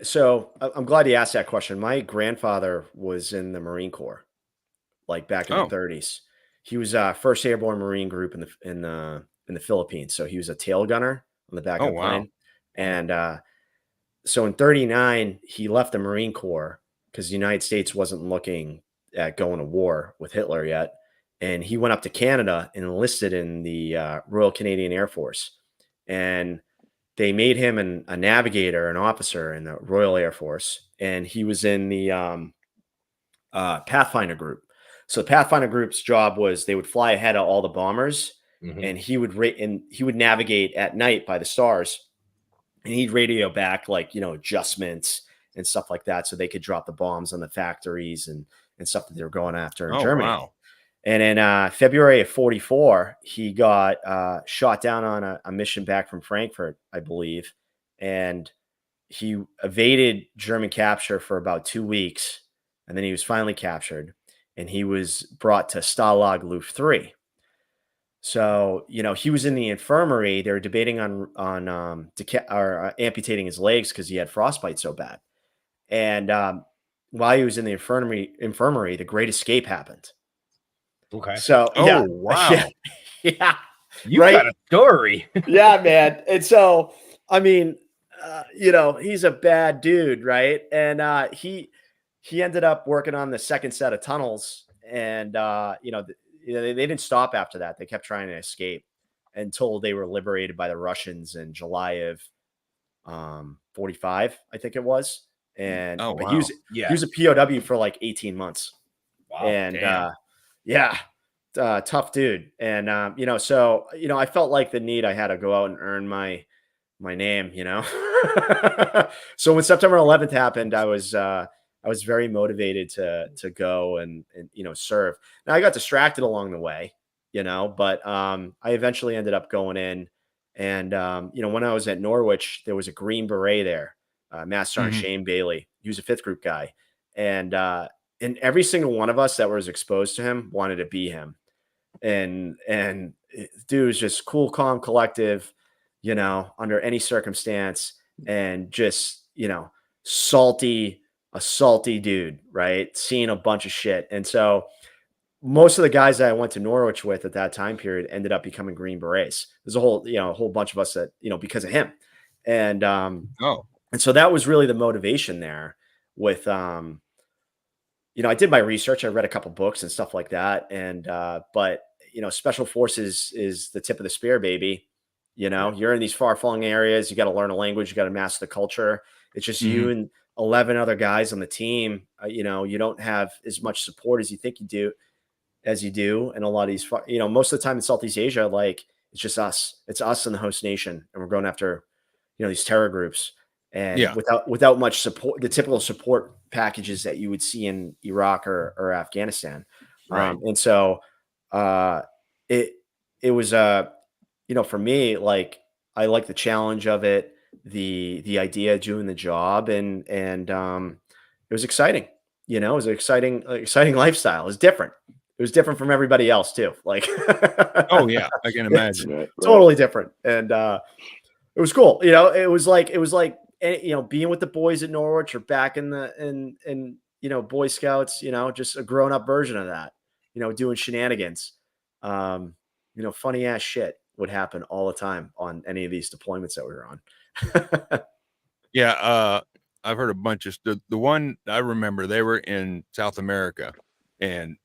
E: so I'm glad you asked that question. My grandfather was in the Marine Corps, like back in the
G: Oh.
E: 30s. He was First Airborne Marine Group in the Philippines. So he was a tail gunner on the back
G: Oh,
E: of the
G: wow.
E: plane. And so in 39, he left the Marine Corps because the United States wasn't looking at going to war with Hitler yet. And he went up to Canada and enlisted in the Royal Canadian Air Force. And they made him a navigator, an officer in the Royal Air Force. And he was in the Pathfinder group. So the Pathfinder group's job was they would fly ahead of all the bombers, and he would navigate at night by the stars, and he'd radio back, like, you know, adjustments and stuff like that, so they could drop the bombs on the factories and stuff that they were going after in
G: Oh,
E: Germany.
G: wow.
E: And in February of 44, he got shot down on a mission back from Frankfurt, I believe, and he evaded German capture for about 2 weeks, and then he was finally captured, and he was brought to Stalag Luft 3. So, you know, he was in the infirmary. They were debating on amputating his legs because he had frostbite so bad. And while he was in the infirmary, the Great Escape happened.
A: Okay.
E: So,
G: Oh,
E: yeah,
G: wow.
E: yeah,
A: You
E: right?
A: got a story.
E: Yeah, man. And so, I mean, you know, he's a bad dude, right? And he ended up working on the second set of tunnels, and you know, they didn't stop after that. They kept trying to escape until they were liberated by the Russians in July of 45, I think it was. And
G: Oh,
E: but
G: wow.
A: Yeah.
E: he was a POW for like 18 months.
A: Wow.
E: And
G: damn.
E: yeah, tough dude. And you know, so you know, I felt like the need, I had to go out and earn my name, you know. So when September 11th happened, I was very motivated to go and you know, serve. Now I got distracted along the way, you know, but I eventually ended up going in. And you know, when I was at Norwich, there was a Green Beret there, Master Sergeant Shane Bailey. He was a 5th group guy, and every single one of us that was exposed to him wanted to be him. And dude was just cool, calm, collective, you know, under any circumstance, and just, you know, a salty dude, right? Seeing a bunch of shit. And so most of the guys that I went to Norwich with at that time period ended up becoming Green Berets. There's a whole bunch of us that, you know, because of him. And
G: Oh,
E: and so that was really the motivation there with you know, I did my research. I read a couple books and stuff like that. And but you know, special forces is the tip of the spear, baby. You know, you're in these far-flung areas. You got to learn a language. You got to master the culture. It's just you and 11 other guys on the team. You know, you don't have as much support as you think you do. as you do in a lot of these, most of the time in Southeast Asia, like it's just us. It's us and the host nation, and we're going after, these terror groups, and without much support, the typical support packages that you would see in Iraq or Afghanistan.
A: Right.
E: And so it was for me, like I like the challenge of it, the idea of doing the job, and it was exciting. It was an exciting lifestyle. It was different. It was different from everybody else too. Like,
G: oh yeah, I can imagine.
F: Right.
E: Totally different. And it was cool. It was like being with the boys at Norwich or back in Boy Scouts, just a grown up version of that, doing shenanigans. Funny ass shit would happen all the time on any of these deployments that we were on.
G: Yeah. I've heard a bunch of the one I remember, they were in South America, and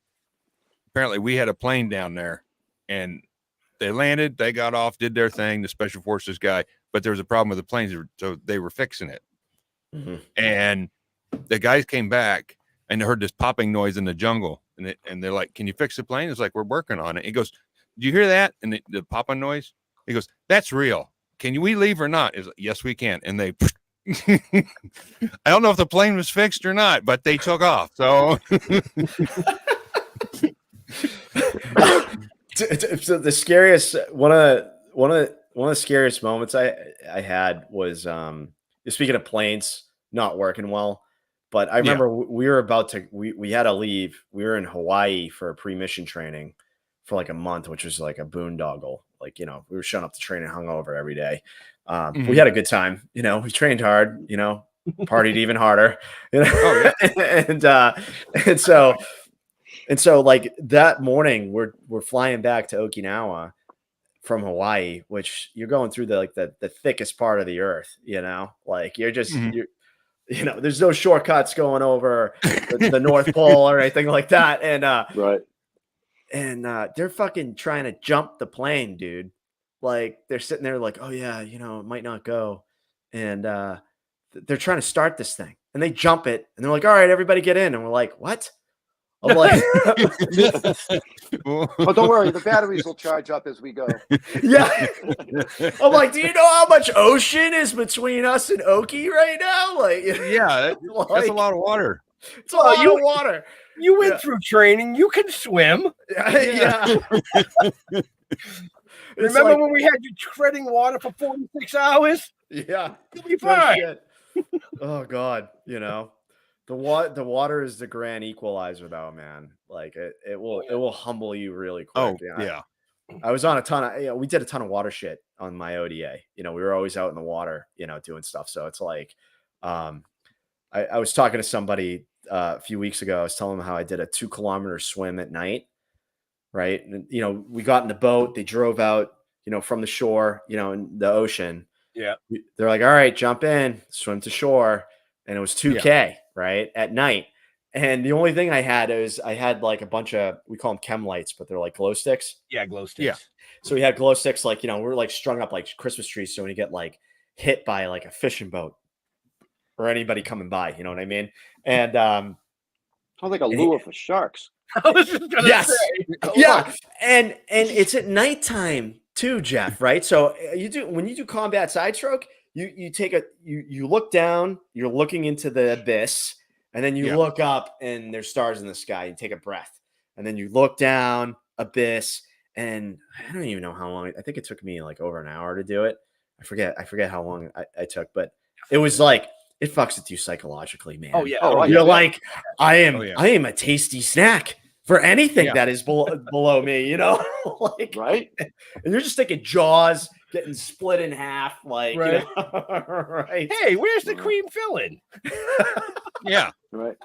G: apparently we had a plane down there, and they landed, they got off, did their thing, the special forces guy, but there was a problem with the planes, so they were fixing it.
E: Mm-hmm.
G: And the guys came back and they heard this popping noise in the jungle, and they're like, "Can you fix the plane?" It's like, "We're working on it." He goes, "Do you hear that?" And the popping noise, he goes, "That's real. Can we leave or not?" It's like, "Yes, we can." And they I don't know if the plane was fixed or not, but they took off. So
E: So the scariest one of the scariest moments I had was speaking of planes not working well, but I remember we were about to we had to leave. We were in Hawaii for a pre-mission training for like a month, which was like a boondoggle. Like, we were showing up to training hungover every day. We had a good time, we trained hard, partied even harder,
G: Oh, yeah.
E: and so like that morning we're flying back to Okinawa from Hawaii, which you're going through the thickest part of the earth, like you're just, there's no shortcuts going over the North Pole or anything like that. And,
F: Right.
E: And they're fucking trying to jump the plane, dude. Like they're sitting there like, oh yeah, it might not go. And they're trying to start this thing, and they jump it, and they're like, all right, everybody get in. And we're like, what? I'm like,
F: Oh, don't worry, the batteries will charge up as we go.
E: yeah. I'm like, do you know how much ocean is between us and Oki right now? Like,
G: yeah, that's a lot of water.
E: It's a lot of water.
A: You went through training. You can swim.
E: Yeah.
A: Remember when we had you treading water for 46 hours?
E: Yeah.
A: You'll be fine.
E: Oh God. The water is the grand equalizer though, man. Like it will humble you really quick.
G: Oh yeah.
E: I was on a ton of, we did a ton of water shit on my ODA. We were always out in the water, doing stuff. So it's like, I was talking to somebody a few weeks ago. I was telling them how I did a 2-kilometer swim at night. Right. And, we got in the boat, they drove out, from the shore, in the ocean.
A: Yeah.
E: They're like, all right, jump in, swim to shore. And it was 2K, right, at night. And the only thing I had like a bunch of, we call them chem lights, but they're like glow sticks.
A: Yeah, glow sticks.
E: Yeah. So we had glow sticks, like, we're like strung up like Christmas trees. So when you get like hit by like a fishing boat or anybody coming by, you know what I mean? And
F: sounds like a lure for sharks.
A: I was just gonna say.
E: Yeah. And it's at nighttime too, Jeff, right? So when you do combat side stroke, you take you look down, you're looking into the abyss, and then you look up and there's stars in the sky. You take a breath, and then you look down, abyss, and I don't even know how long. I think it took me like over an hour to do it. I forget how long I took, but it was like, it fucks with you psychologically, man.
A: Oh yeah.
E: You're like, I am a tasty snack for anything that is below me, like,
F: right.
E: And you're just thinking Jaws getting split in half, like,
A: right.
E: Right.
A: Hey, where's the cream filling?
G: Yeah.
F: Right.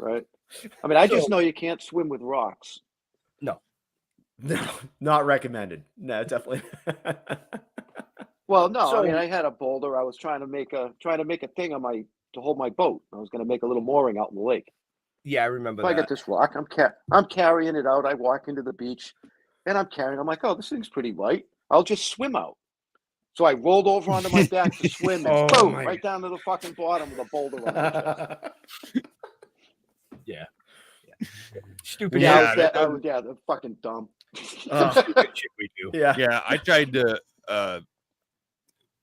F: I mean, I just know you can't swim with rocks.
E: No, not recommended. No, definitely.
F: Well, no, I mean, I had a boulder. I was trying to make a thing to hold my boat. I was going to make a little mooring out in the lake.
A: Yeah, I remember
F: so
A: that.
F: I got this rock. I'm carrying it out. I walk into the beach, and I'm like, oh, this thing's pretty light. I'll just swim out. So I rolled over onto my back to swim, and boom, right down to the fucking bottom with a boulder on my chest.
A: Yeah. Stupid
F: Yeah,
A: shit.
F: they're fucking dumb.
A: Stupid shit we do.
E: Yeah.
G: Yeah, I tried to.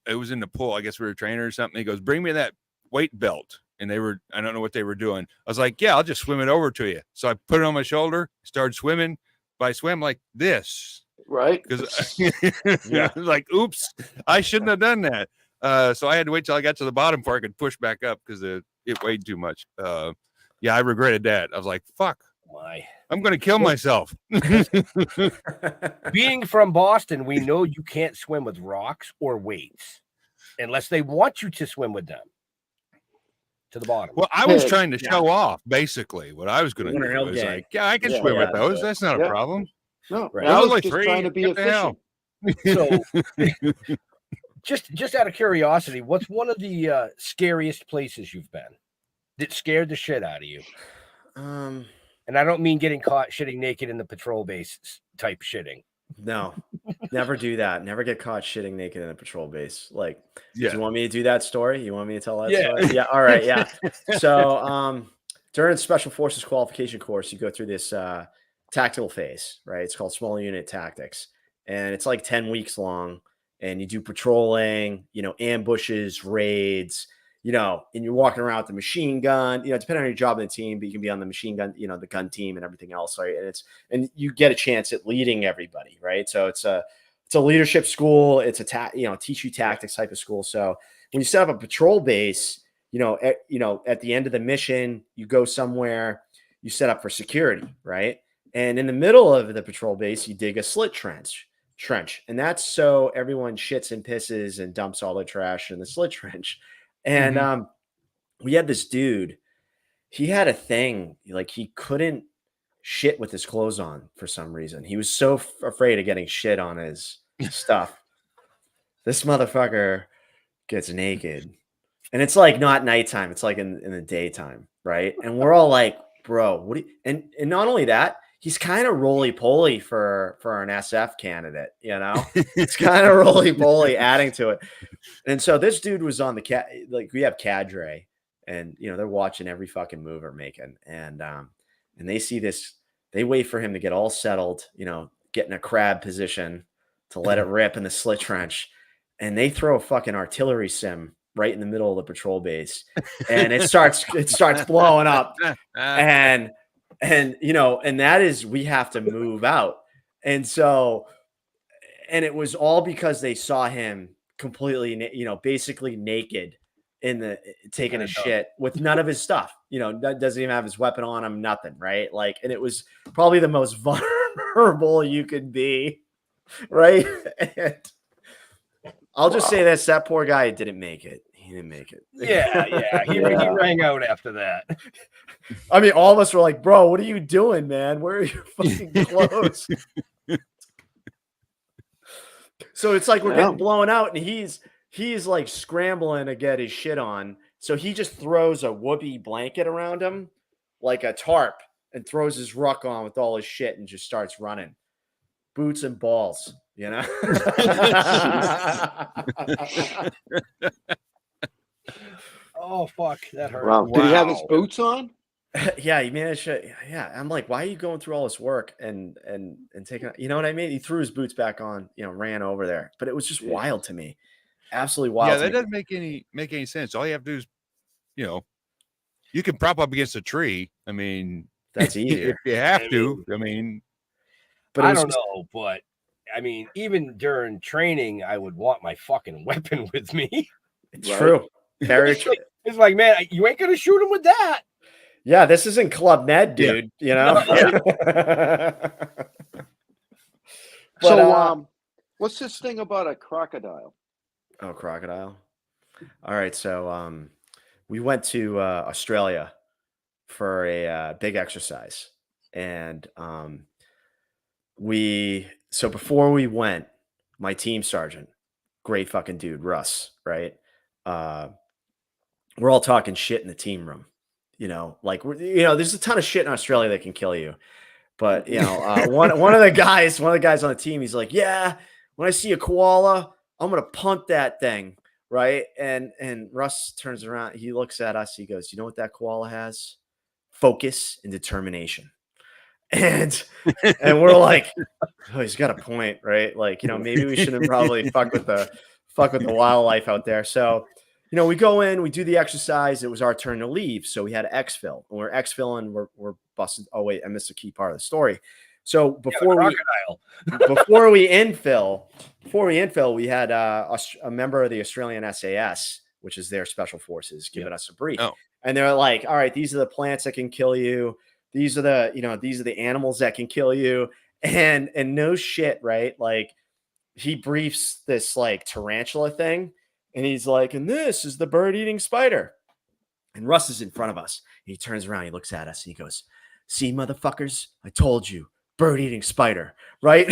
G: It was in the pool. I guess we were training or something. He goes, "Bring me that weight belt." And they were, I don't know what they were doing. I was like, "Yeah, I'll just swim it over to you." So I put it on my shoulder, started swimming. But I swam like this,
F: Right?
G: because I was like, "Oops, I shouldn't have done that." So I had to wait till I got to the bottom before I could push back up because it weighed too much. Yeah, I regretted that. I was like, "Fuck, I'm going to kill myself."
A: Being from Boston, we know you can't swim with rocks or weights unless they want you to swim with them to the bottom.
G: Well, I was trying to show off, basically. What I was going to
E: Winter
G: do
E: Hill
G: was
E: gang.
G: like, yeah, I can
F: Yeah,
G: swim with
E: yeah,
G: those. That's not a problem.
F: No,
E: Right.
F: I
G: I was
F: was
G: like
F: just
G: 3.
F: trying to be
G: What the hell?
F: efficient.
A: So, just out of curiosity, what's one of the scariest places you've been that scared the shit out of you? And I don't mean getting caught shitting naked in the patrol base type shitting.
E: No, never do that. Never get caught shitting naked in a patrol base. Like, do
G: Yeah.
E: you want me to do that story? You want me to tell that
A: Yeah.
E: story? Yeah. All right. Yeah. So, during Special Forces qualification course, you go through this tactical phase, right? It's called small unit tactics, and it's like 10 weeks long. And you do patrolling, ambushes, raids, and you're walking around with the machine gun, depending on your job in the team, but you can be on the machine gun, the gun team and everything else. Right. And you get a chance at leading everybody. Right. So it's a leadership school. It's teach you tactics type of school. So when you set up a patrol base, at the end of the mission, you go somewhere, you set up for security. Right. And in the middle of the patrol base, you dig a slit trench. And that's so everyone shits and pisses and dumps all their trash in the slit trench. And we had this dude, he had a thing, like he couldn't shit with his clothes on for some reason. He was so afraid of getting shit on his stuff. This motherfucker gets naked, and it's like not nighttime, it's like in the daytime, right? And we're all like, bro, what do you, and not only that, he's kind of roly-poly for an SF candidate, It's kind of roly-poly adding to it. And so this dude was on we have cadre, and they're watching every fucking move we're making. And they see this, they wait for him to get all settled, get in a crab position to let it rip in the slit trench. And they throw a fucking artillery sim right in the middle of the patrol base. And it starts blowing up. And that is, we have to move out. And so, and it was all because they saw him completely, basically naked taking a shit with none of his stuff, doesn't even have his weapon on him, nothing. Right. Like, and it was probably the most vulnerable you could be. Right. And I'll just say this, that poor guy didn't make it. He didn't make it.
A: Yeah. He rang out after that.
E: I mean, all of us were like, bro, what are you doing, man? Where are your fucking clothes? So it's like we're getting blown out, and he's like scrambling to get his shit on. So he just throws a whoopee blanket around him like a tarp and throws his ruck on with all his shit and just starts running. Boots and balls,
A: Oh, fuck. That hurt.
F: Wow. Did he have his boots on?
E: Yeah, he managed to. Yeah, I'm like, why are you going through all this work and taking? You know what I mean? He threw his boots back on. Ran over there, but it was just wild to me, absolutely wild.
G: Yeah, that doesn't make any sense. All you have to do is, you can prop up against a tree. I mean,
E: that's easier
G: if you have to. I mean,
E: but
A: I don't know, but I mean, even during training, I would want my fucking weapon with me.
E: It's true. Very true.
A: It's like, man, you ain't gonna shoot him with that.
E: Yeah, this isn't Club Med, dude.
F: So, what's this thing about a crocodile?
E: Oh, crocodile. All right, so we went to Australia for a big exercise, and before we went, my team sergeant, great fucking dude, Russ, right? We're all talking shit in the team room. There's a ton of shit in Australia that can kill you. But, one of the guys on the team, he's like, yeah, when I see a koala, I'm going to punt that thing. Right. And Russ turns around. He looks at us. He goes, you know what that koala has? focus and determination. And we're like, oh, he's got a point, right? Like, maybe we shouldn't probably fuck with the wildlife out there. So, we go in, we do the exercise. It was our turn to leave. So we had to exfil. And we're exfilling, we're busting. Oh, wait, I missed a key part of the story. So before we infill, we had a member of the Australian SAS, which is their special forces, giving us a brief.
G: Oh.
E: And they're like, all right, these are the plants that can kill you. These are the animals that can kill you. And no shit, right? Like, he briefs this like tarantula thing, and he's like, and this is the bird-eating spider. And Russ is in front of us. He turns around, he looks at us, and he goes, see, motherfuckers, I told you, bird-eating spider, right?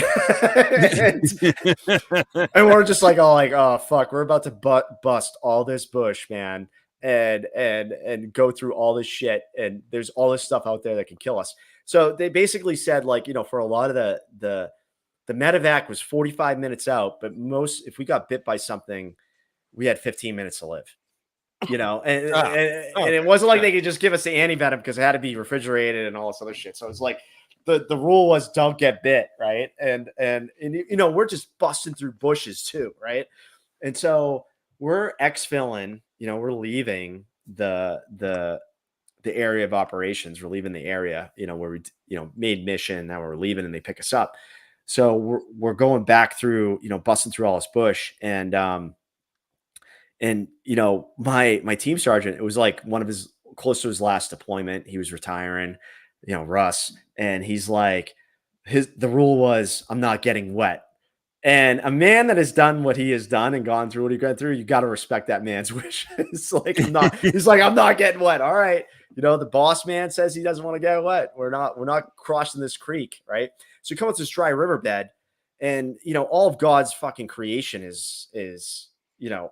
E: and we're just like, oh fuck, we're about to bust all this bush, man, and go through all this shit, and there's all this stuff out there that can kill us. So they basically said, like, for a lot of the medevac was 45 minutes out, but if we got bit by something, we had 15 minutes to live. And it wasn't like they could just give us the antivenom because it had to be refrigerated and all this other shit. So it was like the rule was don't get bit, right? And we're just busting through bushes too, right? And so we're exfilling, we're leaving the area of operations. We're leaving the area, where we made mission. Now we're leaving, and they pick us up. So we're going back through, busting through all this bush, and my team sergeant, it was like one of his close to his last deployment. He was retiring, Russ, and he's like, the rule was, I'm not getting wet. And a man that has done what he has done and gone through what he got through, you got to respect that man's wish. It's like, I'm not getting wet. All right. The boss man says he doesn't want to get wet. We're not crossing this creek. Right. So you come up to this dry riverbed, and, all of God's fucking creation is,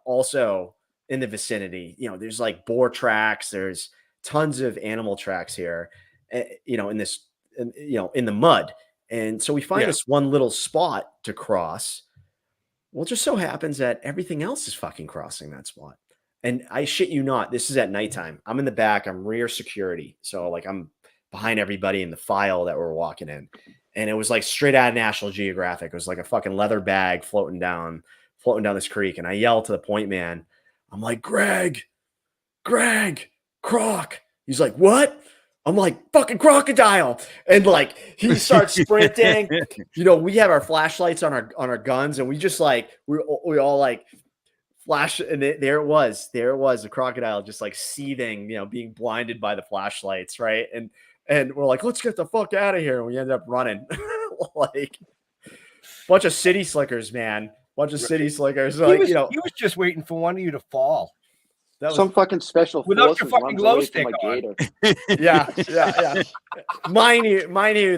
E: also in the vicinity. There's like boar tracks. There's tons of animal tracks here, in this, in the mud. And so we find this one little spot to cross. Well, it just so happens that everything else is fucking crossing that spot. And I shit you not, this is at nighttime. I'm in the back. I'm rear security. So like I'm behind everybody in the file that we're walking in. And it was like straight out of National Geographic. It was like a fucking leather bag floating down this creek. And I yelled to the point man, I'm like, Greg, Croc. He's like, what? I'm like, fucking crocodile. And like, he starts sprinting. We have our flashlights on our guns, and we just like, we all like flash. And there it was a crocodile just like seething, being blinded by the flashlights. Right. And we're like, let's get the fuck out of here. And we ended up running like bunch of city slickers, man. City slickers. Like,
A: he was just waiting for one of you to fall.
F: That was some fucking special
A: without your fucking glow stick on.
E: Yeah. Mind you,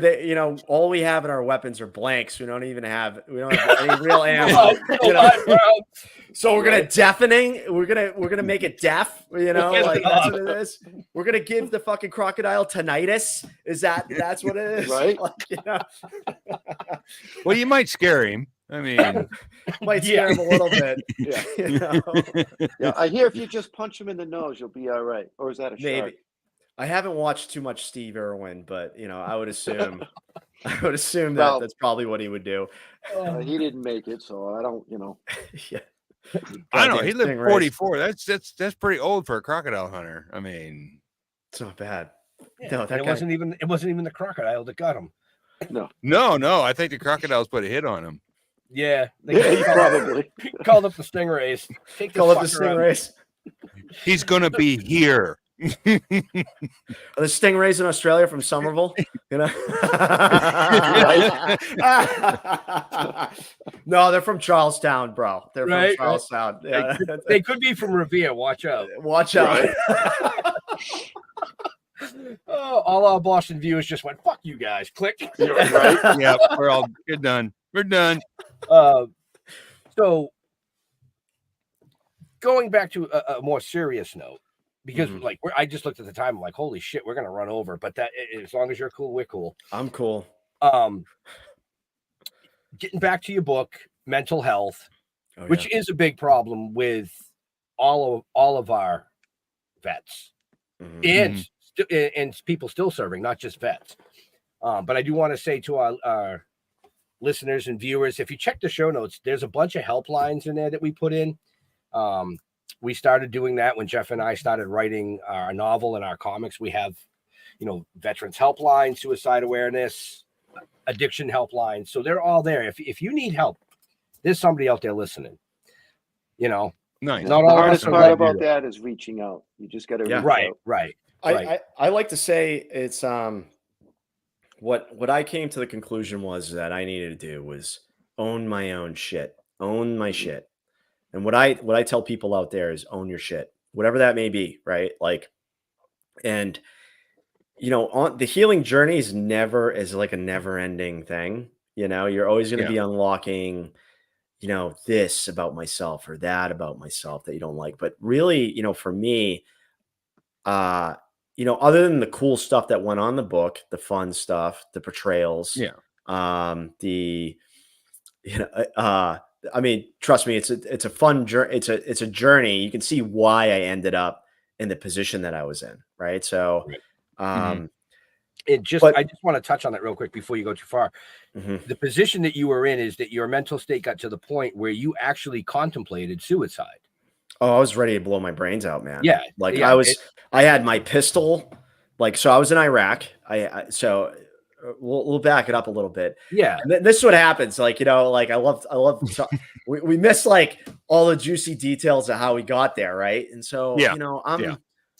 E: that all we have in our weapons are blanks. We don't have any real ammo. So we're gonna we're gonna make it deaf. Like that's what it is. We're gonna give the fucking crocodile tinnitus. That's what it is,
F: right?
E: Like,
G: Well, you might scare him. I mean,
E: might scare him a little bit.
F: Yeah. I hear if you just punch him in the nose, you'll be all right. Or is that a shark?
E: I haven't watched too much Steve Irwin, but I would assume that that's probably what he would do.
F: He didn't make it, so I don't.
E: Yeah.
G: I don't know. He lived 44. That's pretty old for a crocodile hunter. I mean,
E: it's not bad.
A: Yeah, no, it wasn't even the crocodile that got him.
G: No. I think the crocodiles put a hit on him.
A: Yeah,
F: he probably
A: called up the stingrays.
E: Call up the stingrays.
G: He's gonna be here.
E: Are the stingrays in Australia from Somerville? No, they're from Charlestown, bro. They're from Charlestown. Yeah.
A: They could be from Revere. Watch out.
E: Right.
A: Oh, all our Boston viewers just went, fuck you guys. Click.
F: Right?
G: Yeah, we're done. We're done.
A: So going back to a more serious note, because like I just looked at the time, I'm like, holy shit, we're gonna run over. But that, as long as you're cool, we're cool.
E: I'm cool.
A: Getting back to your book, mental health, which is a big problem with all of our vets and and people still serving, not just vets. But I do want to say to our listeners and viewers, if you check the show notes, there's a bunch of helplines in there that we put in. We started doing that when Jeff and I started writing our novel and our comics. We have, veterans helpline, suicide awareness, addiction helpline. So they're all there. If you need help, there's somebody out there listening.
G: Nice.
A: Not
F: The
A: all of
F: hardest
A: us are
F: part
A: like
F: about
A: you.
F: that is reaching out. You just got to
E: Yeah.
F: reach
A: Right.
F: out.
E: I like to say it's what I came to the conclusion was that I needed to do was own my own shit, own my shit. And what I tell people out there is own your shit, whatever that may be, right? Like, and on the healing journey is like a never ending thing. You're always going to be unlocking, this about myself or that about myself that you don't like. But really, for me, other than the cool stuff that went on the book, the fun stuff, the portrayals, I mean, trust me, it's a fun journey. It's a journey. You can see why I ended up in the position that I was in. Right. So,
A: I just want to touch on that real quick before you go too far. The position that you were in is that your mental state got to the point where you actually contemplated suicide.
E: Oh, I was ready to blow my brains out, man.
A: Yeah.
E: Like I had my pistol. Like, so I was in Iraq. So we'll back it up a little bit.
A: Yeah.
E: And this is what happens. Like, I love, we miss like all the juicy details of how we got there. Right. And so,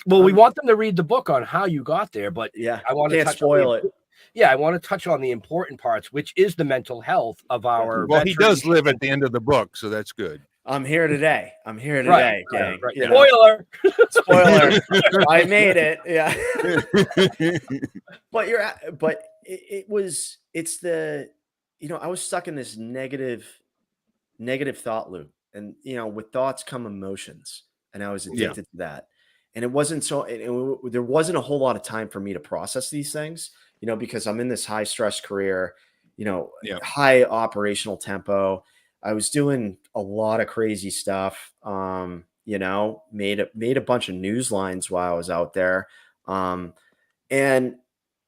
A: we want them to read the book on how you got there, but I want to
E: spoil it.
A: Yeah. I want to touch on the important parts, which is the mental health of our.
G: Well, he does live at the end of the book, so that's good.
E: I'm here today, gang.
A: Right.
E: Spoiler. I made it. Yeah. But I was stuck in this negative thought loop, and with thoughts come emotions, and I was addicted to that. And it wasn't there wasn't a whole lot of time for me to process these things, because I'm in this high stress career, high operational tempo. I was doing a lot of crazy stuff, made a bunch of news lines while I was out there. And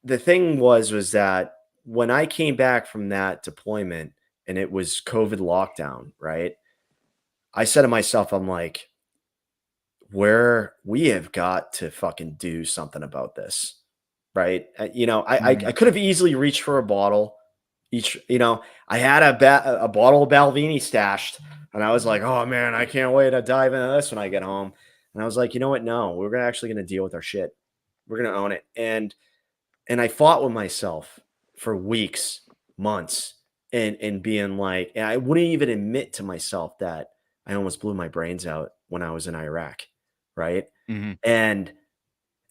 E: the thing was that when I came back from that deployment and it was COVID lockdown, right? I said to myself, I'm like, we have got to fucking do something about this. Right. I could have easily reached for a bottle. I had a bottle of Balvenie stashed, and I was like, oh man, I can't wait to dive into this when I get home. And I was like, you know what? No, we're actually going to deal with our shit. We're going to own it. And I fought with myself for weeks, months, and being like, and I wouldn't even admit to myself that I almost blew my brains out when I was in Iraq. Right. And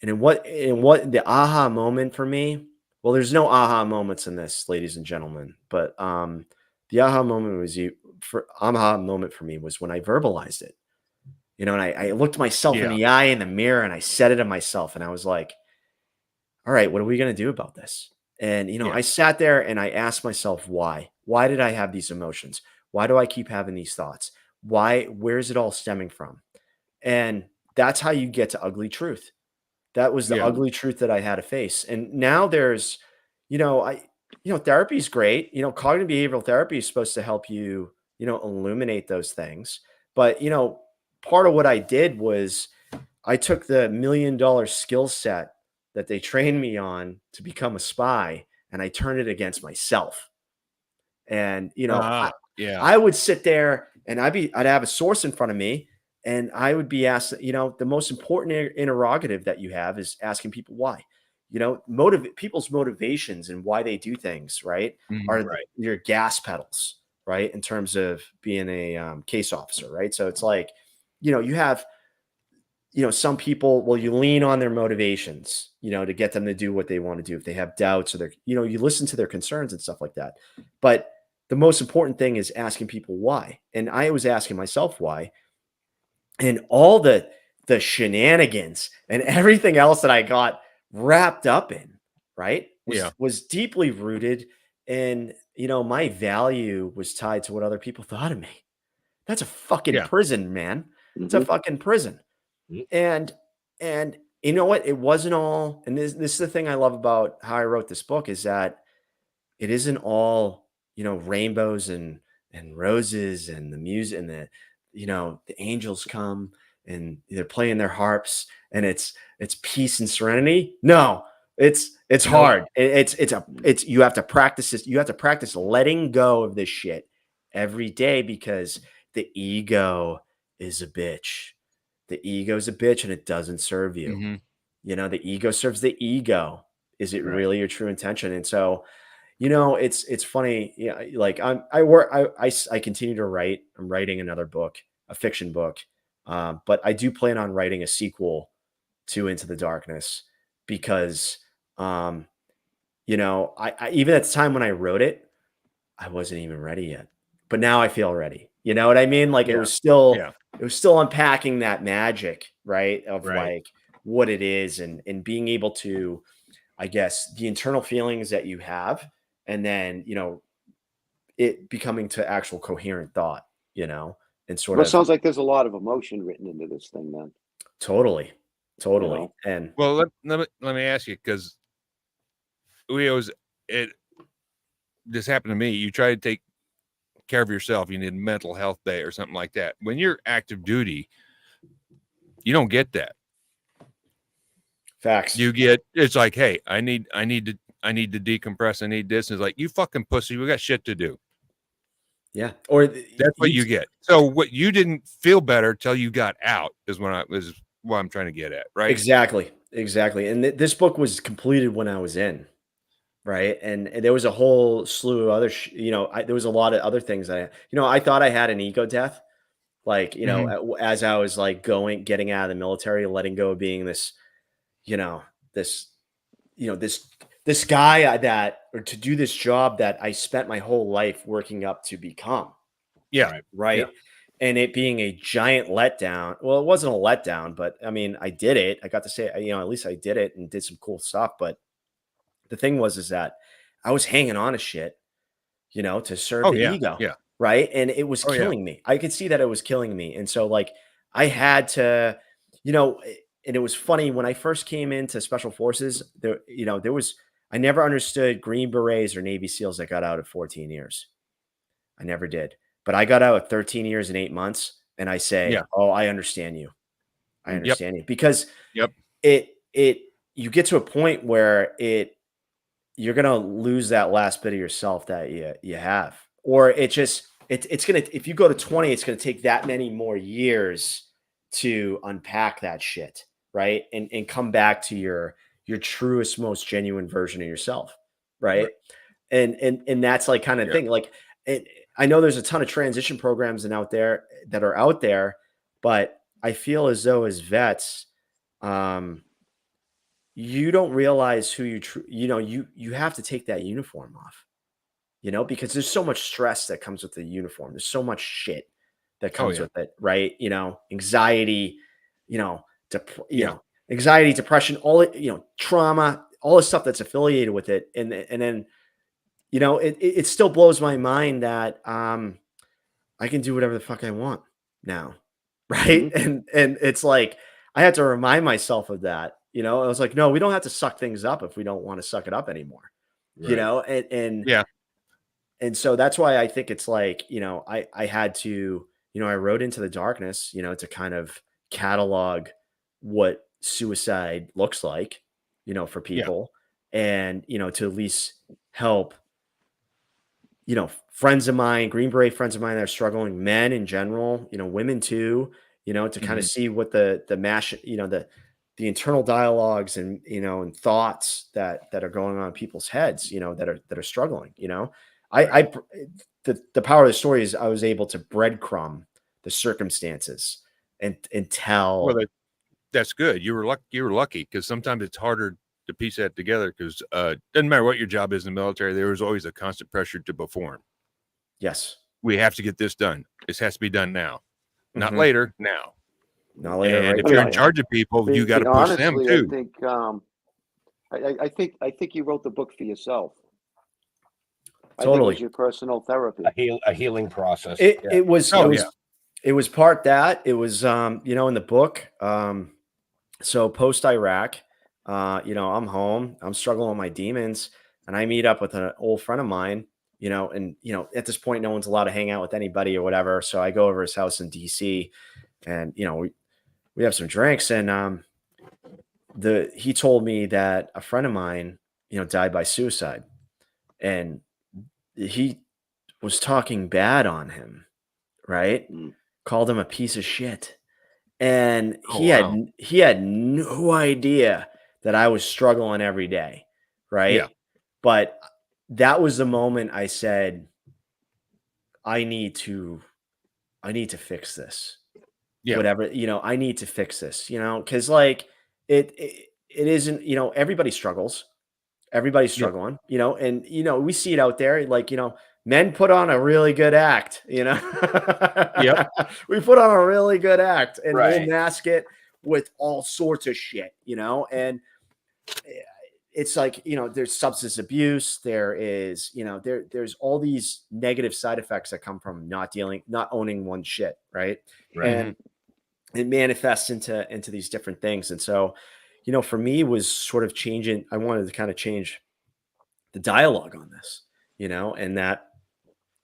E: what the aha moment for me, well, there's no aha moments in this, ladies and gentlemen, but the aha moment for me was when I verbalized it, and I looked myself in the eye in the mirror and I said it to myself, and I was like, all right, what are we going to do about this? And, I sat there and I asked myself, why did I have these emotions? Why do I keep having these thoughts? Where's it all stemming from? And that's how you get to ugly truth. That was the ugly truth that I had to face. And now there's, therapy is great. Cognitive behavioral therapy is supposed to help you, illuminate those things. But, part of what I did was I took the $1 million skill set that they trained me on to become a spy, and I turned it against myself. And, I would sit there and I'd have a source in front of me, and I would be asked, the most important interrogative that you have is asking people why. People's motivations and why they do things, right, are your gas pedals, right, in terms of being a case officer, right? So it's like, you have, some people, well, you lean on their motivations, to get them to do what they want to do. If they have doubts or you listen to their concerns and stuff like that. But the most important thing is asking people why. And I was asking myself why. And all the shenanigans and everything else that I got wrapped up in, right, was deeply rooted in, my value was tied to what other people thought of me. That's a fucking prison, man. It's a fucking prison. And you know what? It wasn't all, and this is the thing I love about how I wrote this book is that it isn't all, rainbows and roses and the music and the angels come and they're playing their harps and it's peace and serenity. No, it's
A: Nope.
E: hard. It's you have to practice this. You have to practice letting go of this shit every day because the ego is a bitch. The ego is a bitch and it doesn't serve you.
G: Mhm.
E: The ego serves the ego. Is it
A: Right.
E: really your true intention? And so, it's funny. Yeah, like I work. I continue to write. I'm writing another book, a fiction book, but I do plan on writing a sequel to Into the Darkness because, I even at the time when I wrote it, I wasn't even ready yet. But now I feel ready. You know what I mean? Like
A: Yeah.
E: it was still unpacking that magic, right? Of
A: Right.
E: like what it is and being able to, I guess, the internal feelings that you have, and then, it becoming to actual coherent thought, and sort
F: Well, it
E: of
F: sounds like there's a lot of emotion written into this thing then.
E: totally, totally.
F: know?
E: And
G: Well, let me ask you, because we always it this happened to me. You try to take care of yourself. You need a mental health day or something like that. When you're active duty, you don't get that.
E: facts.
G: You get it's like, hey, I need to decompress. I need this. And it's like, you fucking pussy. We got shit to do.
E: Yeah. Or
G: That's what you get. So what you didn't feel better till you got out is what I'm trying to get at, right?
E: Exactly. Exactly. And this book was completed when I was in, right? And there was a whole slew of other, there was a lot of other things I thought I had an ego death. Like, as I was like getting out of the military, letting go of being this, this, this guy or to do this job that I spent my whole life working up to become.
G: Yeah.
E: Right.
A: Yeah.
E: And it being a giant letdown. Well, it wasn't a letdown, but I mean, I did it. I got to say, at least I did it and did some cool stuff. But the thing is that I was hanging on to shit, to serve
G: Oh
E: the
G: yeah.
E: ego.
G: Yeah.
E: Right. And it was
G: Oh, yeah.
E: killing me. I could see that it was killing me. And so like I had to, and it was funny when I first came into special forces, I never understood Green Berets or Navy SEALs that got out at 14 years. I never did. But I got out at 13 years and 8 months, and I say,
G: Yeah.
E: "Oh, I understand you. I
G: Yep.
E: understand you." Because
G: Yep.
E: you get to a point where you're gonna lose that last bit of yourself that you have, or it's gonna if you go to 20, it's gonna take that many more years to unpack that shit, right? And come back to your truest, most genuine version of yourself, right? And that's like kind of
G: Yeah.
E: thing. Like I know there's a ton of transition programs that are out there, but I feel as though as vets, you don't realize who you have to take that uniform off, because there's so much stress that comes with the uniform. There's so much shit that comes
G: yeah.
E: with it, right? Anxiety,
G: Yeah.
E: anxiety, depression, all it, trauma, all the stuff that's affiliated with it. And then, it still blows my mind that I can do whatever the fuck I want now. Right. And it's like I had to remind myself of that. I was like, no, we don't have to suck things up if we don't want to suck it up anymore.
A: Right.
E: And
G: Yeah.
E: and so that's why I think it's like, I had to, I wrote Into the Darkness, to kind of catalog what suicide looks like, for people and, to at least help, friends of mine, Green Beret friends of mine that are struggling, men in general, women too, to kind of see what the mash, the internal dialogues and, and thoughts that are going on in people's heads, that are struggling, the power of the story is I was able to breadcrumb the circumstances and tell.
G: Well, that's good. You were lucky because sometimes it's harder to piece that together because doesn't matter what your job is in the military, there was always a constant pressure to perform.
E: Yes.
G: We have to get this done. This has to be done now, not later, now.
E: Not later.
G: And
E: Right
G: if you're
E: now.
G: in charge of people, you got to push them
F: Honestly,
G: too.
F: I think you wrote the book for yourself. I think it
E: Totally.
F: was your personal therapy.
A: A healing process.
E: It was
G: Oh,
E: it was part that it was in the book So post Iraq, I'm home, I'm struggling with my demons, and I meet up with an old friend of mine, and at this point, no one's allowed to hang out with anybody or whatever. So I go over his house in DC, and we have some drinks, and he told me that a friend of mine, died by suicide, and he was talking bad on him, right? Called him a piece of shit. And he had no idea that I was struggling every day, right?
G: Yeah.
E: But that was the moment I said, I need to fix this.
G: Yeah.
E: Whatever, I need to fix this, because like it isn't, everybody struggles. Everybody's struggling, and we see it out there, like, men put on a really good act,
G: Yep.
E: We put on a really good act, and we'll
A: Right.
E: mask it with all sorts of shit, and it's like, there's substance abuse, there is, there's all these negative side effects that come from not owning one shit, right? And it manifests into these different things. And so, for me, was sort of changing. I wanted to kind of change the dialogue on this, and that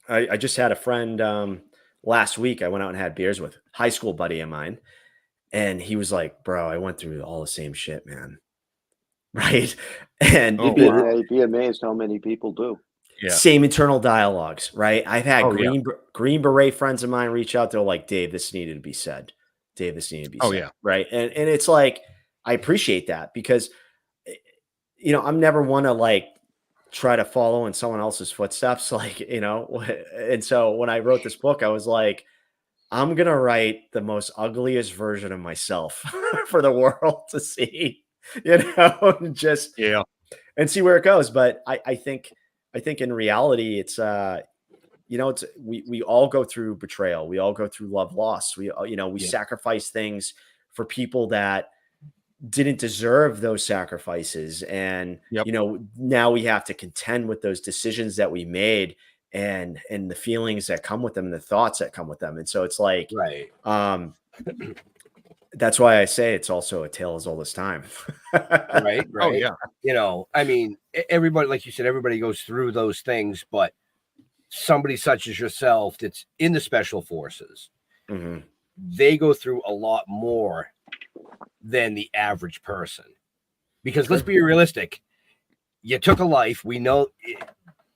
E: I just had a friend last week. I went out and had beers with high school buddy of mine, and he was like, "Bro, I went through all the same shit, man." Right? And
F: You'd be amazed how many people do.
G: Yeah.
E: Same internal dialogues, right? I've had
G: Oh, yeah.
E: Green Beret friends of mine reach out. They're like, "Dave, this needed to be said. Dave, this needed to be
G: Oh,
E: said."
G: yeah.
E: Right. And it's like, I appreciate that because, I'm never one to like try to follow in someone else's footsteps. Like, and so when I wrote this book, I was like, I'm going to write the most ugliest version of myself for the world to see, and just, and see where it goes. But I think in reality, it's, we all go through betrayal. We all go through love loss. We sacrifice things for people that didn't deserve those sacrifices. And, now we have to contend with those decisions that we made and the feelings that come with them and the thoughts that come with them. And so it's like,
A: Right.
E: That's why I say it's also a tale as old as time.
A: Right.
G: Oh, yeah.
A: I mean, everybody, like you said, everybody goes through those things, but somebody such as yourself that's in the special forces, they go through a lot more than the average person. Because let's be realistic, you took a life. We know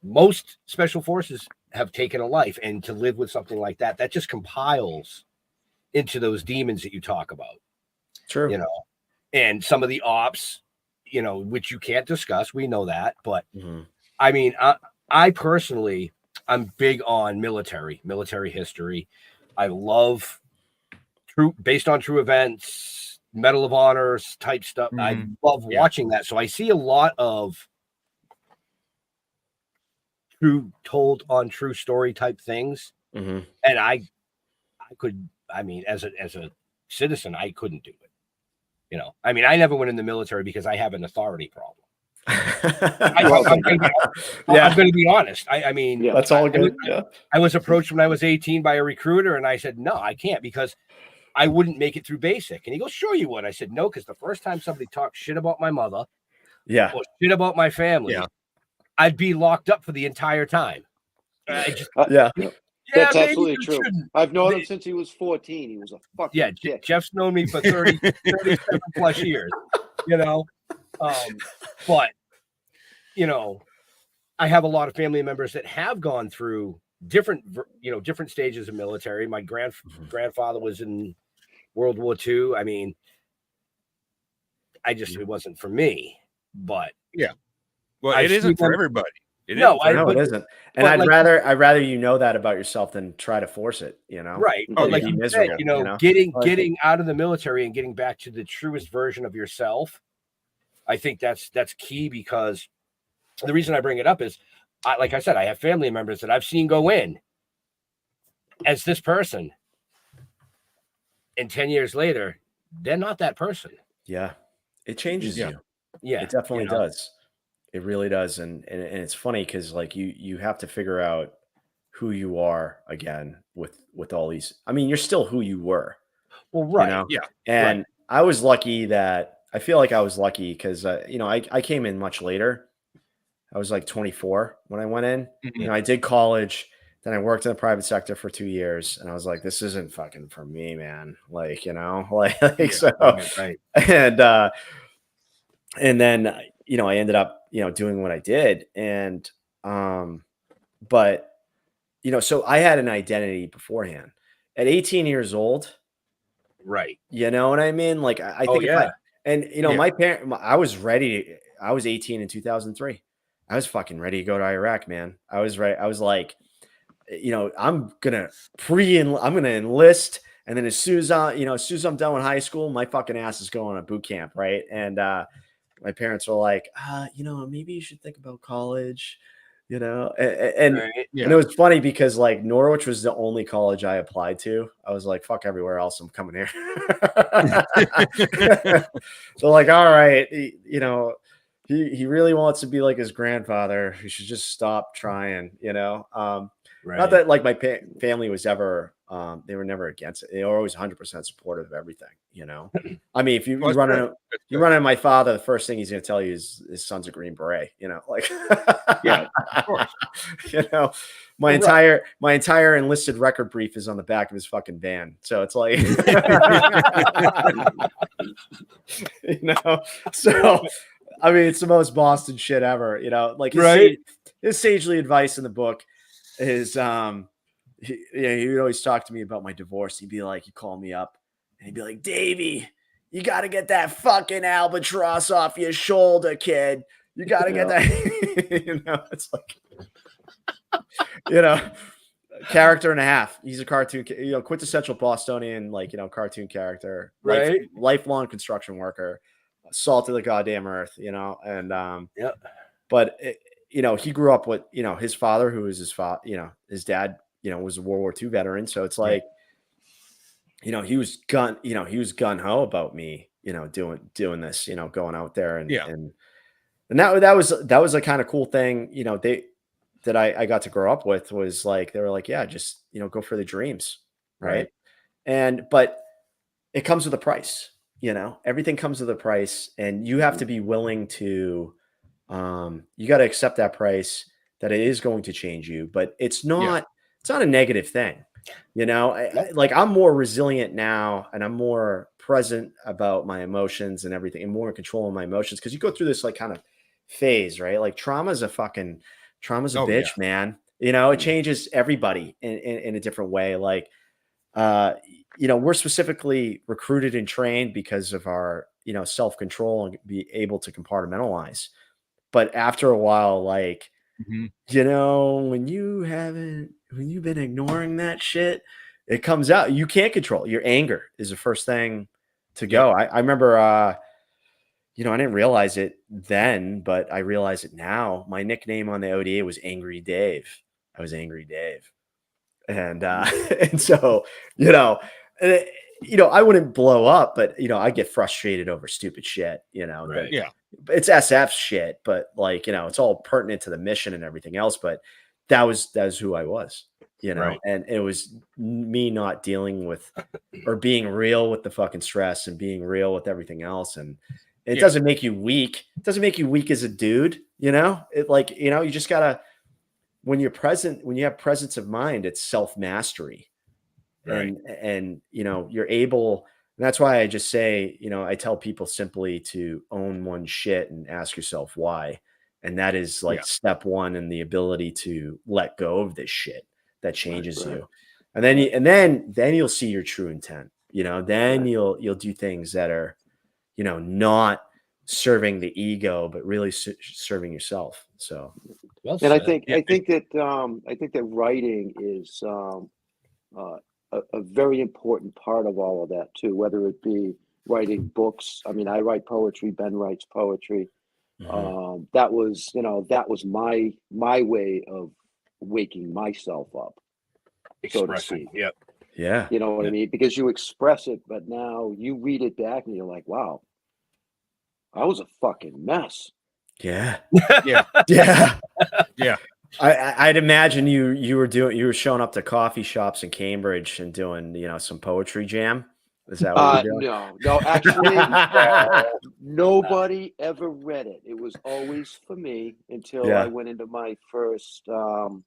A: most special forces have taken a life, and to live with something like that, that just compiles into those demons that you talk about.
E: True.
A: And some of the ops, which you can't discuss, we know that, but I mean, I personally, I'm big on military history. I love based on true events, Medal of Honors type stuff. I love watching that. So I see a lot of told on true story type things. And I could, I mean, as a citizen, I couldn't do it. I mean, I never went in the military because I have an authority problem. I'm going to be honest. I mean,
E: that's all good.
A: I was approached when I was 18 by a recruiter, and I said, no, I can't because I wouldn't make it through basic. And he goes, sure you would. I said, no, because the first time somebody talked shit about my mother, or shit about my family, I'd be locked up for the entire time.
F: That's absolutely true. I've known him since he was 14. He was a fucking dick.
A: Jeff's known me for 37 plus years, but I have a lot of family members that have gone through different stages of military. My grandfather was in World War II. I mean, it wasn't for me, but
G: well, it isn't for everybody.
E: It isn't. And I'd rather that about yourself than try to force it,
A: Right. But like you said, getting out of the military and getting back to the truest version of yourself, I think that's key, because the reason I bring it up is, like I said, I have family members that I've seen go in as this person, and 10 years later, they're not that person.
E: Yeah. It changes you.
A: Yeah.
E: It definitely does. It really does. And it's funny because like you have to figure out who you are again with all these. I mean, you're still who you were.
A: Well, right.
E: And I was lucky that I feel like I was lucky because you know, I came in much later. I was like 24 when I went in. You know, I did college, then I worked in the private sector for 2 years, and I was like, this isn't fucking for me, man. Like, you know, like so,
A: Right.
E: and then you know, I ended up, you know, doing what I did, and but you know, so I had an identity beforehand. At 18 years old,
A: Right.
E: you know what I mean? Like, I
A: Oh
E: think if I,
A: yeah.
E: and you know,
G: Yeah.
E: my parent, I was ready. I was 18 in 2003. I was fucking ready to go to Iraq, man. I was ready. I was like, you know, I'm gonna enlist, and then as soon as as soon as I'm done with high school, my fucking ass is going to boot camp, right? And my parents were like, you know, maybe you should think about college, you know, and
A: Right.
E: and it was funny because like Norwich was the only college I applied to. I was like, fuck everywhere else, I'm coming here. So like, all right, you know, he really wants to be like his grandfather. He should just stop trying, you know.
A: Right.
E: Not that like my family was ever, they were never against it. They were always 100% supportive of everything, you know. I mean, if you,
G: Well,
E: you
G: that's
E: run
G: good.
E: into you run into my father, the first thing he's going to tell you is his son's a Green Beret, you know, like
G: Yeah, of course.
E: you know, my entire enlisted record brief is on the back of his fucking van. So it's like, you know, so I mean, it's the most Boston shit ever, you know, like his sagely advice in the book is, he would always talk to me about my divorce. He'd call me up and he'd be like, Davey, you got to get that fucking albatross off your shoulder, kid. You got to get that. You know, it's like, you know, character and a half. He's a cartoon, you know, quintessential Bostonian, like, you know, cartoon character,
A: Right.
E: lifelong construction worker, salt of the goddamn earth, you know, and,
A: Yeah.
E: but you know, he grew up with, you know, his father, who was his father, you know, his dad, you know, was a World War II veteran. So it's like, you know, he was gun ho about me, you know, doing this, you know, going out there and that was a kind of cool thing, you know, that I got to grow up with was like, they were like, yeah, just, you know, go for the dreams. Right. But it comes with a price, you know, everything comes with a price, and you have to be willing to, you got to accept that price, that it is going to change you, but it's not a negative thing. You know, like I'm more resilient now, and I'm more present about my emotions and everything, and more in control of my emotions. Cause you go through this like kind of phase, right? Like trauma's a bitch, man. You know, it changes everybody in a different way. Like, you know, we're specifically recruited and trained because of our, you know, self-control and be able to compartmentalize. But after a while, like, you know, when you've been ignoring that shit, it comes out. You can't control it. Your anger is the first thing to go. I remember, you know, I didn't realize it then, but I realize it now. My nickname on the ODA was Angry Dave. I was Angry Dave. And, and so, you know, I wouldn't blow up, but, you know, I get frustrated over stupid shit, you know, it's SF shit, but like, you know, it's all pertinent to the mission and everything else. But that was who I was, you know, and it was me not dealing with or being real with the fucking stress and being real with everything else. And it doesn't make you weak. It doesn't make you weak as a dude, you know, it like, you know, you just gotta, when you have presence of mind, it's self-mastery. And, you know, you're able, and that's why I just say, you know, I tell people simply to own one shit and ask yourself why. And that is like step one in the ability to let go of this shit that changes you. And then you'll see your true intent, you know, then you'll do things that are, you know, not serving the ego, but really serving yourself. So,
F: and I think that writing is a very important part of all of that too, whether it be writing books. I mean, I write poetry, Ben writes poetry. That was my way of waking myself up, so to speak.
E: Yeah.
F: You know what I mean? Because you express it, but now you read it back and you're like, wow, I was a fucking mess.
E: Yeah.
G: Yeah.
E: I'd imagine you were showing up to coffee shops in Cambridge and doing, you know, some poetry jam. Is that what you're doing?
F: No, actually, nobody ever read it. It was always for me until
E: Yeah.
F: I went into my first, I'll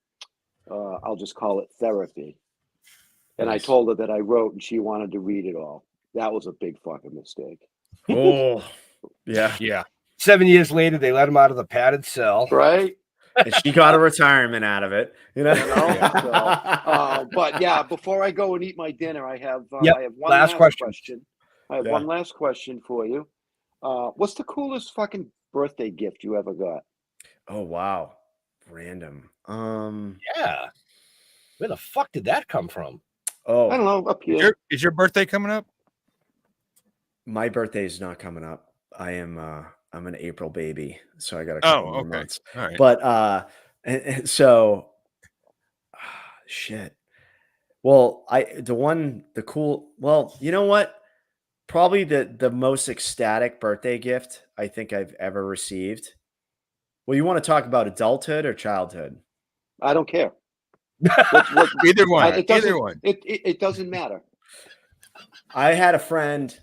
F: just call it therapy. And I
E: Nice.
F: told her that I wrote and she wanted to read it all. That was a big fucking mistake.
E: Oh, yeah.
G: Yeah.
A: 7 years later, they let him out of the padded cell.
F: Right?
E: And she got a retirement out of it, you know.
F: But yeah, before I go and eat my dinner, I have
A: Yep,
F: I have one
A: last
F: last
A: question.
F: question. I have
E: Yeah.
F: one last question for you. What's the coolest fucking birthday gift you ever got?
E: Oh wow, random.
A: Yeah. Where the fuck did that come from?
F: I don't
E: Oh,
F: know, up here.
G: Is your birthday coming up?
E: my birthday is not coming up. I'm an April baby, so I got a couple more
G: Okay.
E: months.
G: All right.
E: But and so shit. Well, well, you know what? Probably the most ecstatic birthday gift I think I've ever received. Well, you want to talk about adulthood or childhood?
F: I don't care.
G: Either one.
F: It doesn't,
G: Either one.
F: It doesn't matter.
E: I had a friend.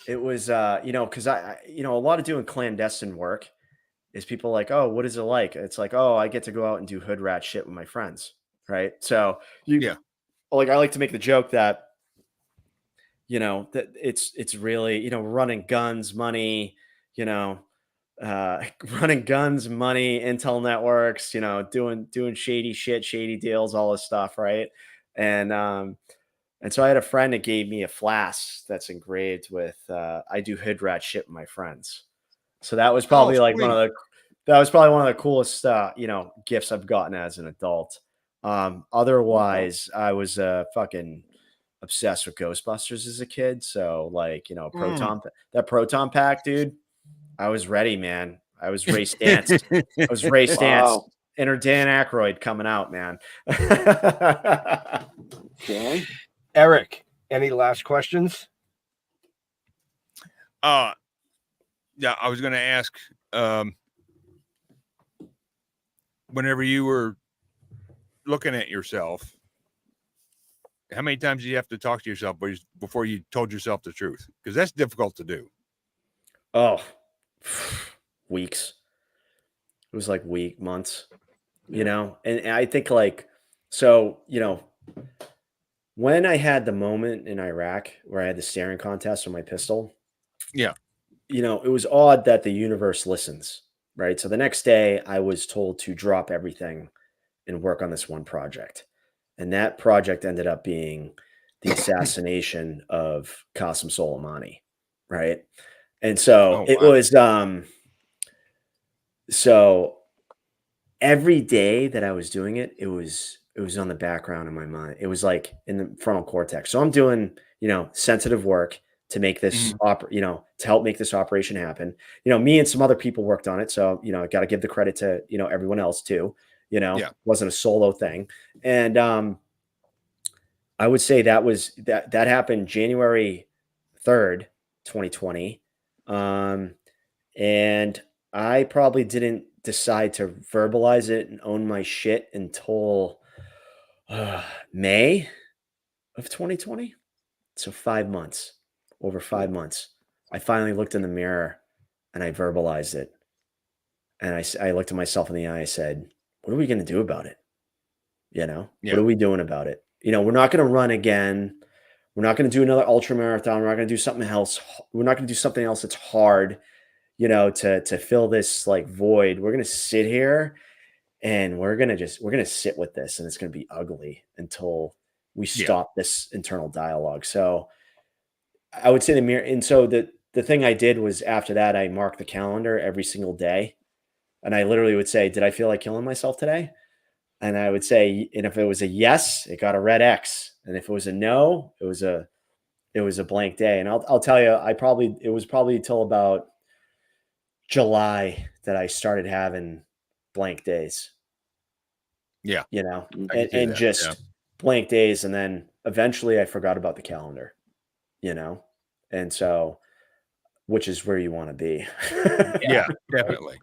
E: It was, because I, a lot of doing clandestine work is people like, oh, what is it like? It's like, oh, I get to go out and do hood rat shit with my friends, right? So
G: Yeah.
E: like I like to make the joke that, that it's really, running guns, money, running guns, money, intel networks, doing shady shit, shady deals, all this stuff, right? And so I had a friend that gave me a flask that's engraved with I do hood rat shit with my friends. So that was probably
G: sweet.
E: one of the coolest gifts I've gotten as an adult. Otherwise, I was fucking obsessed with Ghostbusters as a kid. So like, that proton pack, dude. I was ready, man. I was Ray Stantz. I was Ray Stantz.
F: Wow.
E: Inner Dan Aykroyd coming out, man.
F: Okay.
A: Eric, any last questions?
G: Yeah, I was going to ask, whenever you were looking at yourself, how many times do you have to talk to yourself before you told yourself the truth? Because that's difficult to do.
E: Oh, weeks. It was like months, and I think when I had the moment in Iraq where I had the staring contest on my pistol,
G: Yeah.
E: It was odd that the universe listens, right? So the next day I was told to drop everything and work on this one project. And that project ended up being the assassination of Qasem Soleimani, right? And so it was so every day that I was doing it, it was on the background in my mind. It was like in the frontal cortex. So I'm doing, sensitive work to make this to help make this operation happen. Me and some other people worked on it. So, I got to give the credit to, everyone else too, wasn't a solo thing. And I would say that happened January 3rd, 2020. And I probably didn't decide to verbalize it and own my shit until May of 2020. So 5 months, over 5 months, I finally looked in the mirror and I verbalized it. And I looked at myself in the eye. I said, what are we going to do about it? What are we doing about it? We're not going to run again. We're not going to do another ultramarathon. We're not going to do something else. We're not going to do something else that's hard, to fill this like void. We're going to sit here and we're going to sit with this, and it's going to be ugly until we stop this internal dialogue. So I would say the mirror. And so the thing I did was after that, I marked the calendar every single day. And I literally would say, did I feel like killing myself today? And I would say, and if it was a yes, it got a red X. And if it was a no, it was a blank day. And I'll tell you, it was probably till about July that I started having blank days.
G: Yeah.
E: And just blank days. And then eventually I forgot about the calendar, and so, which is where you want to be.
G: Yeah, definitely.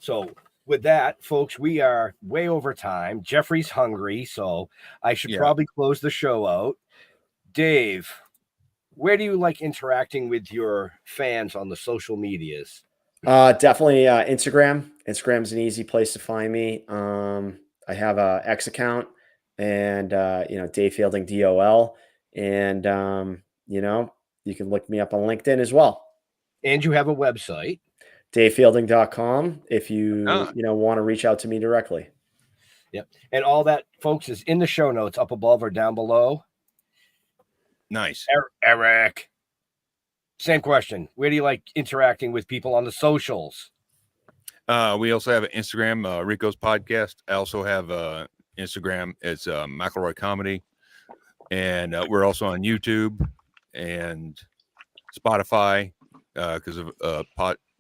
A: So with that, folks, we are way over time. Jeffrey's hungry, so I should probably close the show out. Dave, where do you like interacting with your fans on the social medias?
E: Definitely Instagram. Instagram's an easy place to find me. I have a X account and Dave Fielding DOL. And you can look me up on LinkedIn as well.
A: And you have a website.
E: DaveFielding.com if you want to reach out to me directly.
A: Yep. And all that, folks, is in the show notes up above or down below.
G: Nice.
A: Eric. Same question. Where do you like interacting with people on the socials?
G: We also have an Instagram, Rico's Podcast. I also have Instagram. It's McElroy Comedy. And we're also on YouTube and Spotify because of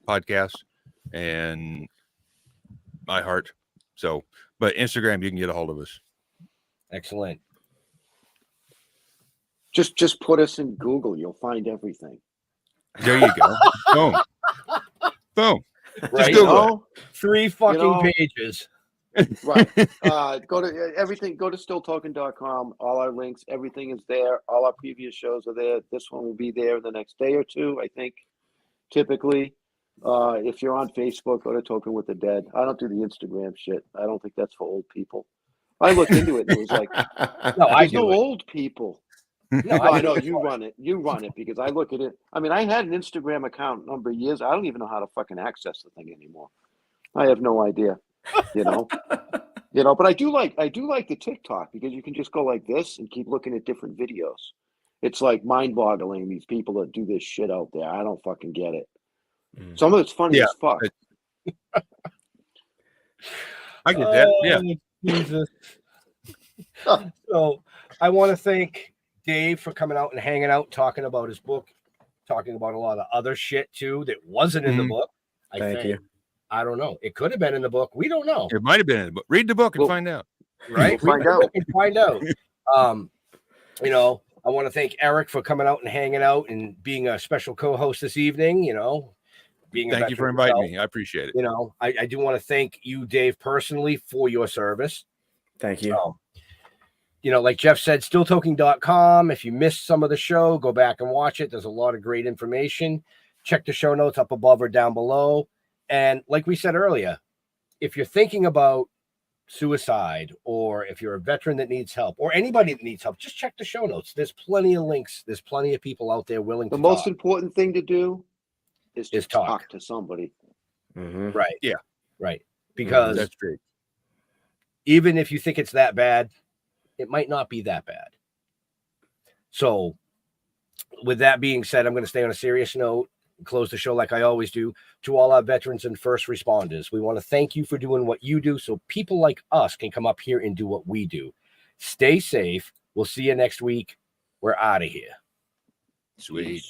G: podcasts and iHeart. So, but Instagram, you can get a hold of us.
A: Excellent.
F: Just put us in Google. You'll find everything.
G: There you go. Boom. Boom.
A: Right.
G: Just Google it.
A: 3 fucking pages.
F: Right. Go to everything. Go to stilltoking.com. All our links, everything is there. All our previous shows are there. This one will be there the next day or two, I think. Typically, if you're on Facebook, go to Toking with the Dead. I don't do the Instagram shit. I don't think that's for old people. I looked into it and it was like, there's no old people. No, I know you run it. You run it because I look at it. I mean, I had an Instagram account a number of years. I don't even know how to fucking access the thing anymore. I have no idea. But I do like the TikTok because you can just go like this and keep looking at different videos. It's like mind-boggling, these people that do this shit out there. I don't fucking get it. Some of it's funny as fuck.
G: I get that. Yeah.
A: Jesus. So I want to thank Dave for coming out and hanging out, talking about his book, talking about a lot of other shit too that wasn't in the book.
E: Thank you.
A: I don't know. It could have been in the book. We don't know.
G: It might have been in the book. Read the book and find out.
A: Right?
F: We'll find out.
A: Find out. I want to thank Eric for coming out and hanging out and being a special co-host this evening.
G: Thank you for inviting me. I appreciate it.
A: I do want to thank you, Dave, personally for your service.
E: Thank you.
A: Like Jeff said, stilltoking.com. If you missed some of the show, go back and watch it. There's a lot of great information. Check the show notes up above or down below. And like we said earlier, if you're thinking about suicide or if you're a veteran that needs help or anybody that needs help, just check the show notes. There's plenty of links. There's plenty of people out there willing to
F: talk. The most important thing to do is to talk to somebody.
E: Mm-hmm.
A: Right.
G: Yeah.
A: Right. Because
G: that's great.
A: Even if you think it's that bad, it might not be that bad. So with that being said, I'm going to stay on a serious note and close the show like I always do. To all our veterans and first responders, we want to thank you for doing what you do so people like us can come up here and do what we do. Stay safe. We'll see you next week. We're out of here.
G: Sweet.